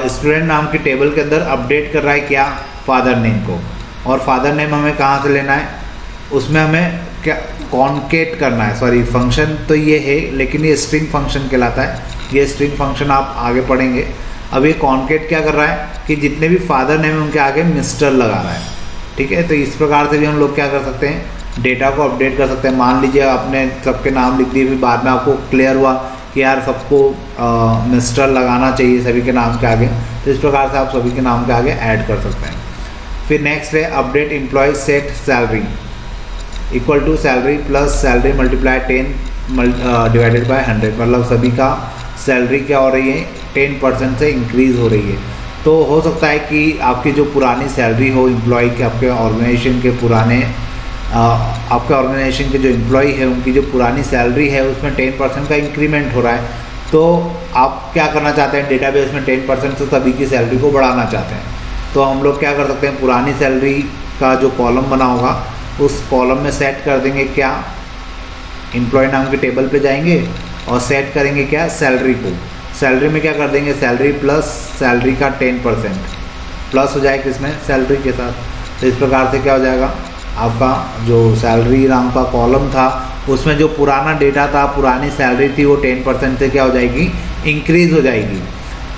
स्टूडेंट नाम की टेबल के अंदर अपडेट कर रहा है क्या, फादर नेम को। और फादर नेम हमें कहाँ से लेना है, उसमें हमें क्या कॉन्केट करना है। सॉरी, फंक्शन तो ये है लेकिन ये स्ट्रिंग फंक्शन कहलाता है। ये स्ट्रिंग फंक्शन आप आगे पढ़ेंगे। अब ये कॉन्केट क्या कर रहा है कि जितने भी फादर नेम है उनके आगे मिस्टर लगा रहा है, ठीक है। तो इस प्रकार से भी हम लोग क्या कर सकते हैं, डेटा को अपडेट कर सकते हैं। मान लीजिए आपने सबके नाम लिख दिए, फिर बाद में आपको क्लियर हुआ कि यार सबको मिस्टर लगाना चाहिए सभी के नाम के आगे, तो इस प्रकार से आप सभी के नाम के आगे ऐड कर सकते हैं। फिर नेक्स्ट है update employ set salary equal to salary plus salary multiply 10 divided by 100, मतलब सभी का सैलरी क्या हो रही है, 10% से इंक्रीज़ हो रही है। तो हो सकता है कि आपकी जो पुरानी सैलरी हो एम्प्लॉय के, आपके ऑर्गेनाइजेशन के पुराने आपके ऑर्गेनाइजेशन के जो एम्प्लॉय है उनकी जो पुरानी सैलरी है उसमें 10% का इंक्रीमेंट हो रहा है। तो आप क्या करना चाहते हैं, डेटाबेस में 10% से सभी की सैलरी को बढ़ाना चाहते हैं। तो हम लोग क्या कर सकते हैं, पुरानी सैलरी का जो कॉलम बना होगा उस कॉलम में सेट कर देंगे क्या, एम्प्लॉय नाम के टेबल पे जाएंगे और सेट करेंगे क्या, सैलरी को। सैलरी में क्या कर देंगे, सैलरी प्लस सैलरी का 10% प्लस हो जाएगा इसमें सैलरी के साथ। तो इस प्रकार से क्या हो जाएगा, आपका जो सैलरी नाम का कॉलम था उसमें जो पुराना डेटा था, पुरानी सैलरी थी, वो 10% से क्या हो जाएगी, इंक्रीज हो जाएगी।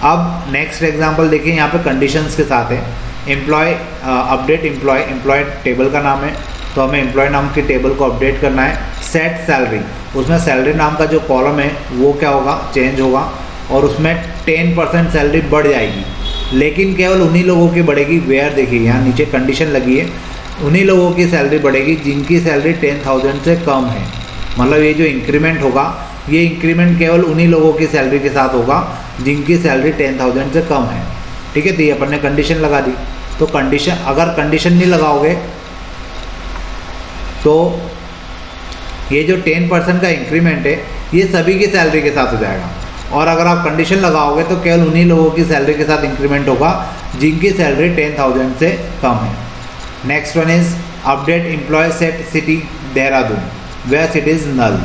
अब नेक्स्ट एग्जांपल देखिए, यहाँ पे कंडीशंस के साथ है। एम्प्लॉय अपडेट एम्प्लॉय टेबल का नाम है, तो हमें एम्प्लॉय नाम की टेबल को अपडेट करना है। सेट सैलरी, उसमें सैलरी नाम का जो कॉलम है वो क्या होगा, चेंज होगा और उसमें 10% सैलरी बढ़ जाएगी, लेकिन केवल उन्हीं लोगों की बढ़ेगी। वेयर देखिए यहाँ नीचे कंडीशन लगी है, उन्हीं लोगों की सैलरी बढ़ेगी जिनकी सैलरी 10,000 से कम है। मतलब ये जो इंक्रीमेंट होगा, ये इंक्रीमेंट केवल उन्हीं लोगों की सैलरी के साथ होगा जिनकी सैलरी 10,000 से कम है। ठीक है, तो ये अपन ने कंडीशन लगा दी। तो कंडीशन, अगर कंडीशन नहीं लगाओगे तो ये जो 10% का इंक्रीमेंट है ये सभी की सैलरी के साथ हो जाएगा, और अगर आप कंडीशन लगाओगे तो केवल उन्हीं लोगों की सैलरी के साथ इंक्रीमेंट होगा जिनकी सैलरी 10,000 से कम है। Next one is update employ set city Dehradun where city is null.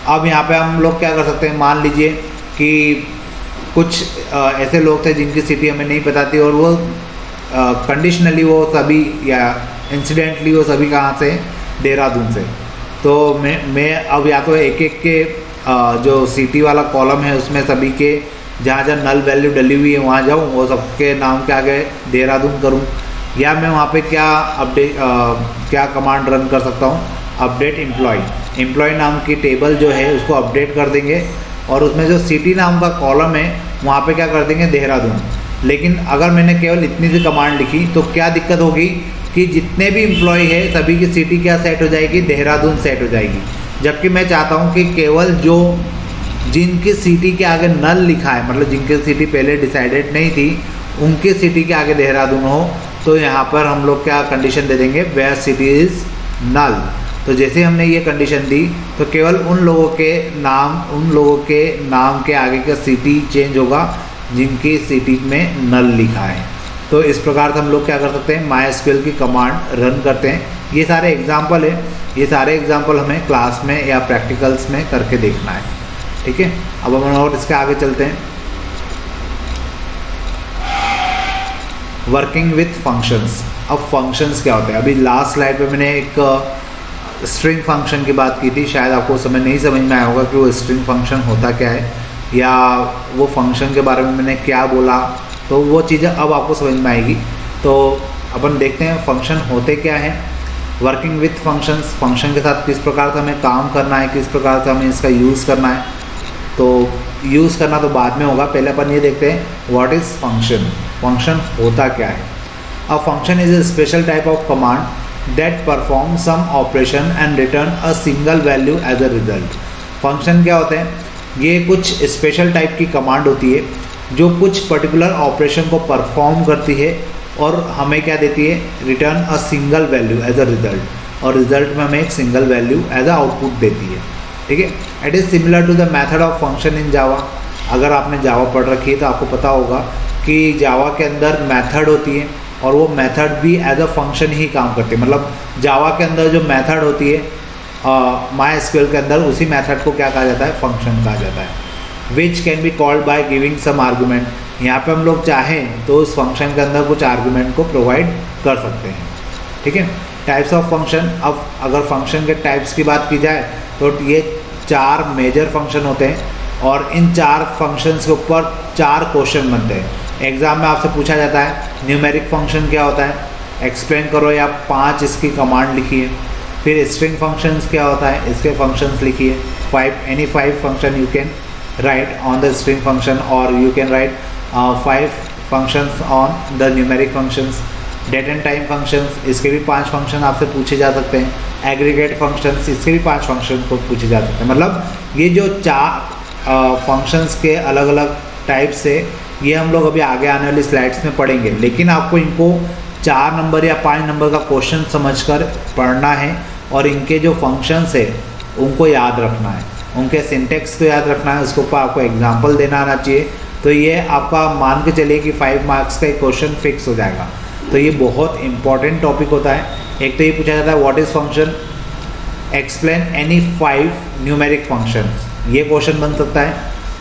अब यहाँ पे हम लोग क्या कर सकते हैं, मान लीजिए कि कुछ ऐसे लोग थे जिनकी सिटी हमें नहीं पता थी और वो कंडीशनली वो सभी या इंसिडेंटली वो सभी कहाँ से, देहरादून से। तो मैं अब या तो एक एक के जो सिटी वाला कॉलम है उसमें सभी के जहाँ जहाँ नल वैल्यू डली हुई है वहाँ जाऊँ और सबके नाम के आगे देहरादून करूँ, या मैं वहाँ पे क्या अपडेट क्या कमांड रन कर सकता हूँ, अपडेट एम्प्लॉय नाम की टेबल जो है उसको अपडेट कर देंगे और उसमें जो सिटी नाम का कॉलम है वहाँ पे क्या कर देंगे, देहरादून। लेकिन अगर मैंने केवल इतनी सी कमांड लिखी तो क्या दिक्कत होगी कि जितने भी एम्प्लॉय है सभी की सिटी क्या सेट हो जाएगी, देहरादून सेट हो जाएगी। जबकि मैं चाहता हूँ कि केवल जो जिनकी सिटी के आगे नल लिखा है, मतलब जिनकी सिटी पहले डिसाइडेड नहीं थी, उनकी सिटी के आगे देहरादून हो, तो यहाँ पर हम लोग क्या कंडीशन दे देंगे, वेयर सिटी इज नल। तो जैसे हमने ये कंडीशन दी तो केवल उन लोगों के नाम के आगे का सिटी चेंज होगा जिनकी सिटी में नल लिखा है। तो इस प्रकार से हम लोग क्या कर सकते हैं, MySQL की कमांड रन करते हैं। ये सारे एग्जाम्पल है, ये सारे एग्जाम्पल हमें क्लास में या प्रैक्टिकल्स में करके देखना है। ठीक है, अब हम और इसके आगे चलते हैं। Working with functions. अब फंक्शंस क्या होते हैं, अभी लास्ट स्लाइड पे मैंने एक स्ट्रिंग फंक्शन की बात की थी, शायद आपको समय नहीं समझ में आया होगा कि वो स्ट्रिंग फंक्शन होता क्या है या वो फंक्शन के बारे में मैंने क्या बोला, तो वो चीज़ें अब आपको समझ में आएगी। तो अपन देखते हैं फंक्शन होते क्या हैं। वर्किंग विथ फंक्शंस, फंक्शन के साथ किस प्रकार से हमें काम करना है, किस प्रकार से हमें इसका यूज़ करना है। तो यूज़ करना तो बाद में होगा, पहले अपन ये देखते हैं व्हाट इज़ फंक्शन। फंक्शन होता क्या है। A function is a special type of command that perform some operation and return a single value as a result. Function क्या होते हैं, ये कुछ स्पेशल टाइप की कमांड होती है जो कुछ पर्टिकुलर ऑपरेशन को परफॉर्म करती है और हमें क्या देती है, return a single value as a result, और रिजल्ट में हमें एक single value as a output देती है। ठीक है, it is similar to the method of function in Java. अगर आपने जावा पढ़ रखी है तो आपको पता होगा कि जावा के अंदर मेथड होती है और वो मेथड भी एज अ फंक्शन ही काम करती है। मतलब जावा के अंदर जो मेथड होती है MySQL के अंदर, उसी मेथड को क्या कहा जाता है, फंक्शन कहा जाता है। Which can be called by giving some argument. यहाँ पे हम लोग चाहें तो उस फंक्शन के अंदर कुछ आर्गूमेंट को प्रोवाइड कर सकते हैं। ठीक है, टाइप्स ऑफ फंक्शन। अब अगर फंक्शन के टाइप्स की बात की जाए तो ये 4 मेजर फंक्शन होते हैं और इन 4 फंक्शंस के ऊपर 4 क्वेश्चन बनते हैं। एग्ज़ाम में आपसे पूछा जाता है न्यूमेरिक फंक्शन क्या होता है, एक्सप्लेन करो या 5 इसकी कमांड लिखिए। फिर स्ट्रिंग फंक्शंस क्या होता है, इसके फंक्शंस लिखिए। 5 function you can write on the string function or you can write 5 functions on the numeric functions. Date and time functions, इसके भी 5 फंक्शन आपसे पूछे जा सकते हैं। एग्रीगेट फंक्शंस, इसके भी 5 फंक्शन को पूछे जा सकते हैं। मतलब ये जो 4 फंक्शंस के अलग अलग टाइप्स है, ये हम लोग अभी आगे आने वाली स्लाइड्स में पढ़ेंगे, लेकिन आपको इनको 4 नंबर या 5 नंबर का क्वेश्चन समझकर पढ़ना है और इनके जो फंक्शंस है उनको याद रखना है। उनके सिंटेक्स को याद रखना है, उसके ऊपर आपको एग्जाम्पल देना आना चाहिए। तो ये आपका मान के चलिए कि 5 मार्क्स का एक क्वेश्चन फिक्स हो जाएगा। तो ये बहुत इंपॉर्टेंट टॉपिक होता है। एक तो ये पूछा जाता है what is function, explain any 5 numeric function, ये क्वेश्चन बन सकता है।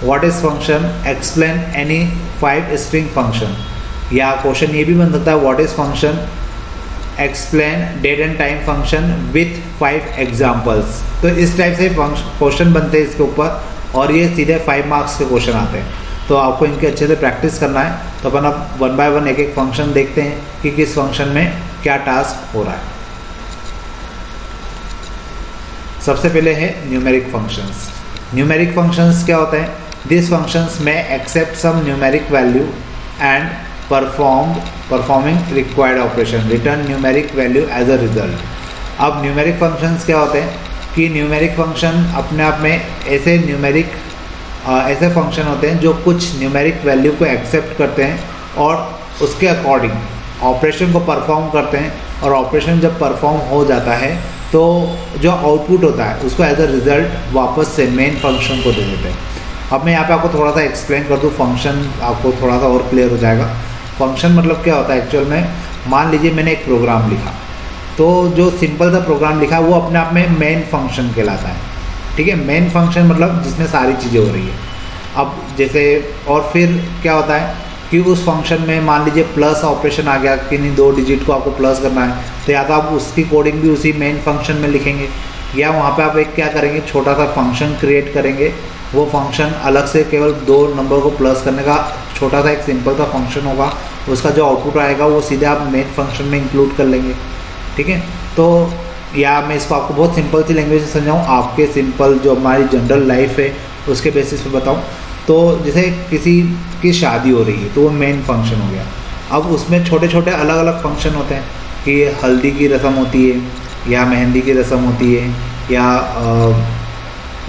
What is function, explain any 5 string function, या क्वेश्चन ये भी बन सकता है what is function, explain date and time function with 5 examples. तो इस टाइप से क्वेश्चन बनते हैं इसके ऊपर, और ये सीधे 5 मार्क्स के क्वेश्चन आते हैं। तो आपको इनके अच्छे से प्रैक्टिस करना है। तो अपन अब 1 बाय 1 एक एक फंक्शन देखते हैं कि किस फंक्शन में क्या टास्क हो रहा है। सबसे पहले है न्यूमेरिक फंक्शंस। न्यूमेरिक फंक्शंस क्या होते हैं? दिस फंक्शंस में accept some numeric value and performing required operation, return numeric value as a result. अब न्यूमेरिक फंक्शंस क्या होते हैं कि न्यूमेरिक फंक्शन अपने आप में ऐसे फंक्शन होते हैं जो कुछ न्यूमेरिक वैल्यू को एक्सेप्ट करते हैं और उसके अकॉर्डिंग ऑपरेशन को परफॉर्म करते हैं, और ऑपरेशन जब परफॉर्म हो जाता है तो जो आउटपुट होता है उसको एज अ रिज़ल्ट वापस से मेन फंक्शन को दे देते हैं। अब मैं यहाँ पे आपको थोड़ा सा एक्सप्लेन कर दूँ, फंक्शन आपको थोड़ा सा और क्लियर हो जाएगा। फंक्शन मतलब क्या होता है एक्चुअल में, मान लीजिए मैंने एक प्रोग्राम लिखा, तो जो सिंपल सा प्रोग्राम लिखा वो अपने आप में मेन फंक्शन कहलाता है। ठीक है, मेन फंक्शन मतलब जिसमें सारी चीज़ें हो रही है। अब जैसे और फिर क्या होता है कि उस फंक्शन में मान लीजिए प्लस ऑपरेशन आ गया कि नहीं, 2 डिजिट को आपको प्लस करना है, तो या तो आप उसकी कोडिंग भी उसी मेन फंक्शन में लिखेंगे, या वहाँ पे आप एक क्या करेंगे, छोटा सा फंक्शन क्रिएट करेंगे। वो फंक्शन अलग से केवल 2 नंबर को प्लस करने का छोटा सा एक सिंपल सा फंक्शन होगा, उसका जो आउटपुट आएगा वो सीधे आप मेन फंक्शन में इंक्लूड कर लेंगे। ठीक है, तो या मैं इसको आपको बहुत सिंपल सी लैंग्वेज में समझाऊँ, आपके सिंपल जो हमारी जनरल लाइफ है उसके बेसिस पे बताऊँ। तो जैसे किसी की शादी हो रही है तो वो मेन फंक्शन हो गया। अब उसमें छोटे छोटे अलग अलग फंक्शन होते हैं कि हल्दी की रस्म होती है, या मेहंदी की रस्म होती है, या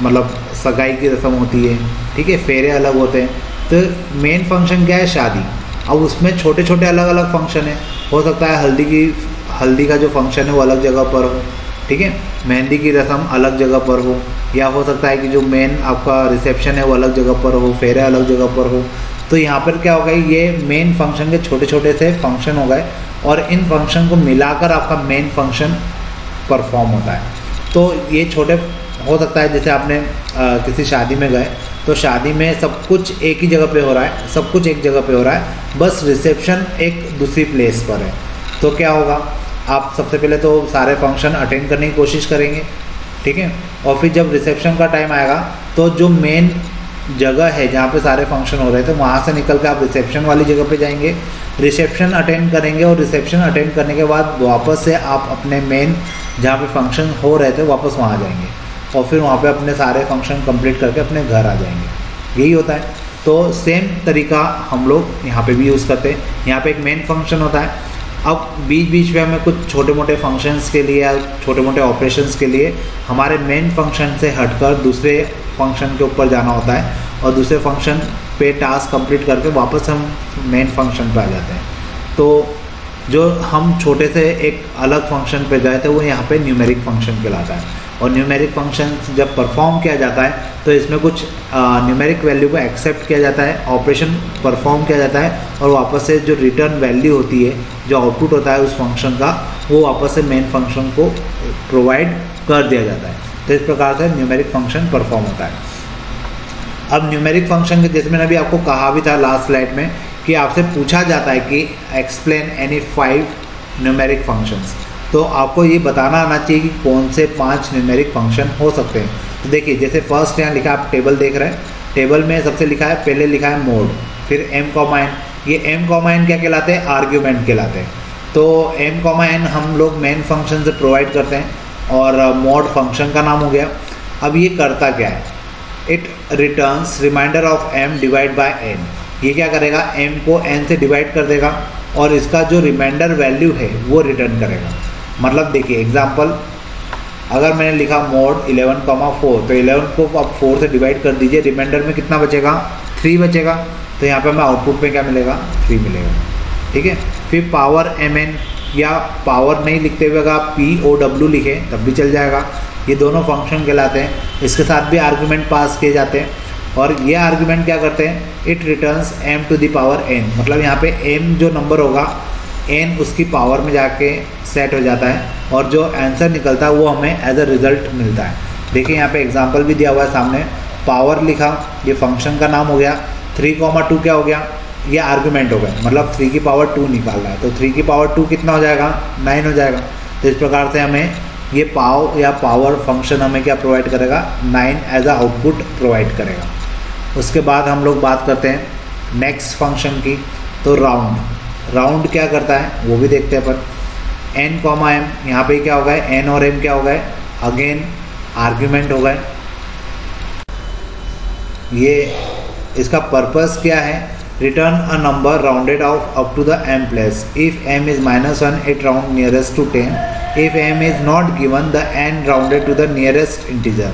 मतलब सगाई की रस्म होती है। ठीक है, फेरे अलग होते हैं। तो मेन फंक्शन क्या है, शादी। अब उसमें छोटे छोटे अलग अलग फंक्शन है। हो सकता है हल्दी का जो फंक्शन है वो अलग जगह पर हो, ठीक है, मेहंदी की रस्म अलग जगह पर हो, या हो सकता है कि जो मेन आपका रिसेप्शन है वो अलग जगह पर हो, फेरे अलग जगह पर हो। तो यहाँ पर क्या होगा, ये मेन फंक्शन के छोटे छोटे से फंक्शन हो गए, और इन फंक्शन को मिलाकर आपका मेन फंक्शन परफॉर्म होता है। तो ये छोटे हो सकता है, जैसे आपने किसी शादी में गए तो शादी में सब कुछ एक ही जगह पे हो रहा है, सब कुछ एक जगह पे हो रहा है, बस रिसेप्शन एक दूसरी प्लेस पर है। तो क्या होगा, आप सबसे पहले तो सारे फंक्शन अटेंड करने की कोशिश करेंगे, ठीक है, और फिर जब रिसेप्शन का टाइम आएगा तो जो मेन जगह है जहाँ पे सारे फंक्शन हो रहे थे वहाँ से निकल के आप रिसेप्शन वाली जगह पे जाएंगे, रिसेप्शन अटेंड करेंगे, और रिसेप्शन अटेंड करने के बाद वापस से आप अपने मेन जहाँ पे फंक्शन हो रहे थे वापस वहाँ जाएंगे, और फिर वहाँ पे अपने सारे फंक्शन कंप्लीट करके अपने घर आ जाएंगे। यही होता है। तो सेम तरीका हम लोग यहाँ पे भी यूज़ करते हैं। यहाँ पे एक मेन फंक्शन होता है। अब बीच बीच में हमें कुछ छोटे मोटे फंक्शंस के लिए या छोटे मोटे ऑपरेशंस के लिए हमारे मेन फंक्शन से हटकर दूसरे फंक्शन के ऊपर जाना होता है, और दूसरे फंक्शन पे टास्क कंप्लीट करके वापस हम मेन फंक्शन पे आ जाते हैं। तो जो हम छोटे से एक अलग फंक्शन पे गए थे वो यहाँ पे न्यूमेरिक फंक्शन कहलाता है। और न्यूमेरिक फंक्शन जब परफॉर्म किया जाता है तो इसमें कुछ न्यूमेरिक वैल्यू को एक्सेप्ट किया जाता है, ऑपरेशन परफॉर्म किया जाता है, और वापस से जो रिटर्न वैल्यू होती है, जो आउटपुट होता है उस फंक्शन का, वो वापस से मेन फंक्शन को प्रोवाइड कर दिया जाता है। तो इस प्रकार से न्यूमेरिक फंक्शन परफॉर्म होता है। अब न्यूमेरिक फंक्शन के जैसे मैंने अभी आपको कहा भी था लास्ट स्लाइड में कि आपसे पूछा जाता है कि एक्सप्लेन एनी 5 न्यूमेरिक फंक्शंस, तो आपको ये बताना आना चाहिए कि कौन से 5 न्यूमेरिक फंक्शन हो सकते हैं। तो देखिए, जैसे फर्स्ट यहाँ लिखा, आप टेबल देख रहे हैं, टेबल में सबसे लिखा है, पहले लिखा है मोड, फिर m, ये m, क्या कहलाते हैं, आर्ग्यूमेंट कहलाते हैं। तो m, हम लोग मेन फंक्शन से प्रोवाइड करते हैं, और मोड फंक्शन का नाम हो गया। अब ये करता क्या है, it returns remainder of m divide by n। ये क्या करेगा, m को n से डिवाइड कर देगा, और इसका जो रिमाइंडर वैल्यू है वो रिटर्न करेगा। मतलब देखिए एग्जांपल, अगर मैंने लिखा मोड 11,4, तो 11 को आप 4 से डिवाइड कर दीजिए, रिमाइंडर में कितना बचेगा, 3 बचेगा। तो यहाँ पे हमें आउटपुट में क्या मिलेगा, 3 मिलेगा। ठीक है, फिर पावर mn, या पावर नहीं लिखते हुए अगर आप POW लिखें तब भी चल जाएगा। ये दोनों फंक्शन कहलाते हैं। इसके साथ भी आर्गुमेंट पास किए जाते हैं और ये आर्गुमेंट क्या करते हैं, it returns m to the power n, मतलब यहाँ पे m जो नंबर होगा n उसकी पावर में जाके सेट हो जाता है और जो आंसर निकलता है वो हमें एज अ रिजल्ट मिलता है। देखिए यहाँ पे एग्जांपल भी दिया हुआ है सामने, पावर लिखा, ये फंक्शन का नाम हो गया, 3,2 क्या हो गया, ये आर्गुमेंट हो गया, मतलब 3 की पावर 2 निकालना है, तो 3 की पावर 2 कितना हो जाएगा, 9 हो जाएगा। तो इस प्रकार से हमें ये पाव या पावर फंक्शन हमें क्या प्रोवाइड करेगा, 9 एज अ आउटपुट प्रोवाइड करेगा। उसके बाद हम लोग बात करते हैं नेक्स्ट फंक्शन की, तो राउंड क्या करता है वो भी देखते हैं अपन। n, m यहाँ पे क्या होगा, n और m क्या हो गए, अगेन आर्ग्यूमेंट हो गए। ये इसका पर्पस क्या है, return a number rounded off up to the m place, if m is -1 it round nearest to 10, if m is not given the n rounded to the nearest integer.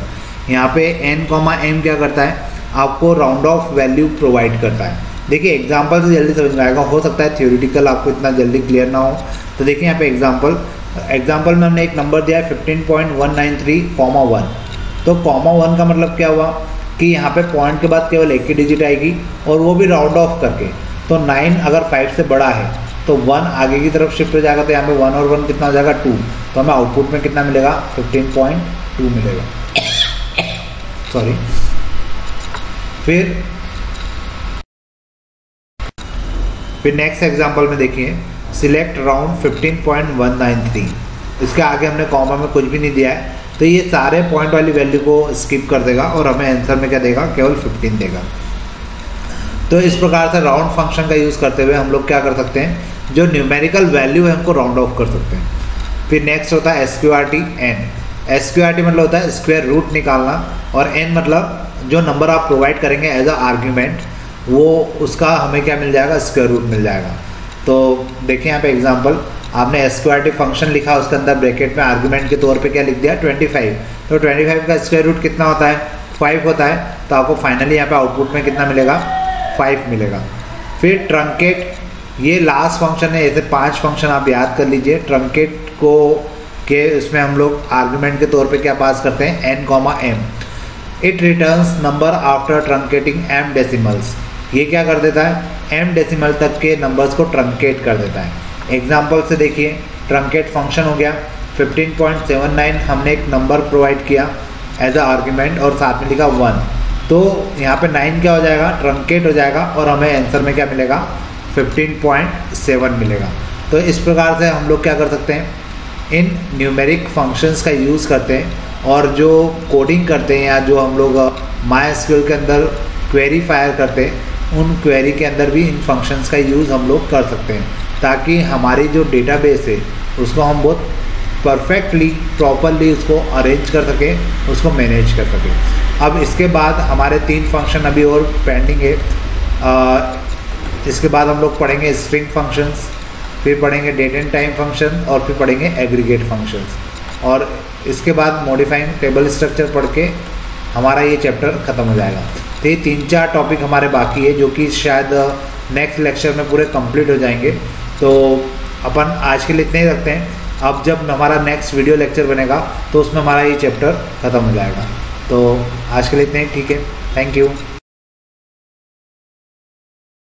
यहाँ पे n, m क्या करता है, आपको round of value provide करता है। देखिए example से जल्दी समझ में आएगा, हो सकता है थ्योरेटिकल आपको इतना जल्दी क्लियर ना हो। तो देखिए यहाँ पे एग्जांपल में हमने एक नंबर दिया है 15.193, 1। तो 1 का मतलब क्या हुआ कि यहाँ पे पॉइंट के बाद केवल एक ही डिजिट आएगी और वो भी राउंड ऑफ करके। तो 9 अगर 5 से बड़ा है तो 1 आगे की तरफ शिफ्ट हो जाएगा, तो यहाँ पे 1 और 1 कितना हो जाएगा, 2। तो हमें आउटपुट में कितना मिलेगा, 15.2 मिलेगा, सॉरी। फिर नेक्स्ट एग्जांपल में देखिए, सिलेक्ट राउंड 15.193, इसके आगे हमने कॉमा में कुछ भी नहीं दिया है, तो ये सारे पॉइंट वाली वैल्यू को स्किप कर देगा और हमें आंसर में क्या देगा, केवल 15 देगा। तो इस प्रकार से राउंड फंक्शन का यूज़ करते हुए हम लोग क्या कर सकते हैं, जो न्यूमेरिकल वैल्यू है उनको राउंड ऑफ कर सकते हैं। फिर नेक्स्ट होता है SQRT n। SQRT मतलब होता है स्क्वायर रूट निकालना, और n मतलब जो नंबर आप प्रोवाइड करेंगे एज अ आर्ग्यूमेंट, वो उसका हमें क्या मिल जाएगा, स्क्वायर रूट मिल जाएगा। तो देखिए यहाँ पे एग्जांपल, आपने SQRT फंक्शन लिखा, उसके अंदर ब्रैकेट में आर्गुमेंट के तौर पे क्या लिख दिया, 25। तो 25 का स्क्वायर रूट कितना होता है, 5 होता है। तो आपको फाइनली यहाँ पे आउटपुट में कितना मिलेगा, 5 मिलेगा। फिर ट्रंकेट, ये लास्ट फंक्शन है, ऐसे 5 फंक्शन आप याद कर लीजिए। ट्रंकेट को के इसमें हम लोग आर्गुमेंट के तौर पे क्या पास करते हैं, n, m। It returns number after truncating m decimals. ये क्या कर देता है, m डेसिमल तक के नंबर्स को ट्रंकेट कर देता है। एग्जाम्पल से देखिए, ट्रंकेट फंक्शन हो गया 15.79, हमने एक नंबर प्रोवाइड किया एज अ आर्ग्यूमेंट और साथ में लिखा 1। तो यहाँ पे 9 क्या हो जाएगा, ट्रंकेट हो जाएगा और हमें आंसर में क्या मिलेगा, 15.7 मिलेगा। तो इस प्रकार से हम लोग क्या कर सकते हैं, इन न्यूमेरिक फंक्शंस का यूज़ करते हैं, और जो कोडिंग करते हैं या जो हम लोग MySQL के अंदर क्वेरी फायर करते हैं, उन क्वेरी के अंदर भी इन फंक्शंस का यूज़ हम लोग कर सकते हैं, ताकि हमारी जो डेटाबेस है उसको हम बहुत परफेक्टली प्रॉपरली उसको अरेंज कर सकें, उसको मैनेज कर सकें। अब इसके बाद हमारे 3 फंक्शन अभी और पेंडिंग है। इसके बाद हम लोग पढ़ेंगे स्ट्रिंग फंक्शंस, फिर पढ़ेंगे डेट एंड टाइम फंक्शन, और फिर पढ़ेंगे एग्रीगेट फंक्शंस, और इसके बाद मॉडिफाइंग टेबल स्ट्रक्चर पढ़ के हमारा ये चैप्टर ख़त्म हो जाएगा। तो ये 3-4 टॉपिक हमारे बाकी है, जो कि शायद नेक्स्ट लेक्चर में पूरे कंप्लीट हो जाएंगे। तो अपन आज के लिए इतने ही रखते हैं। अब जब हमारा नेक्स्ट वीडियो लेक्चर बनेगा तो उसमें हमारा ये चैप्टर ख़त्म हो जाएगा। तो आज के लिए इतने ही, ठीक है, थैंक यू।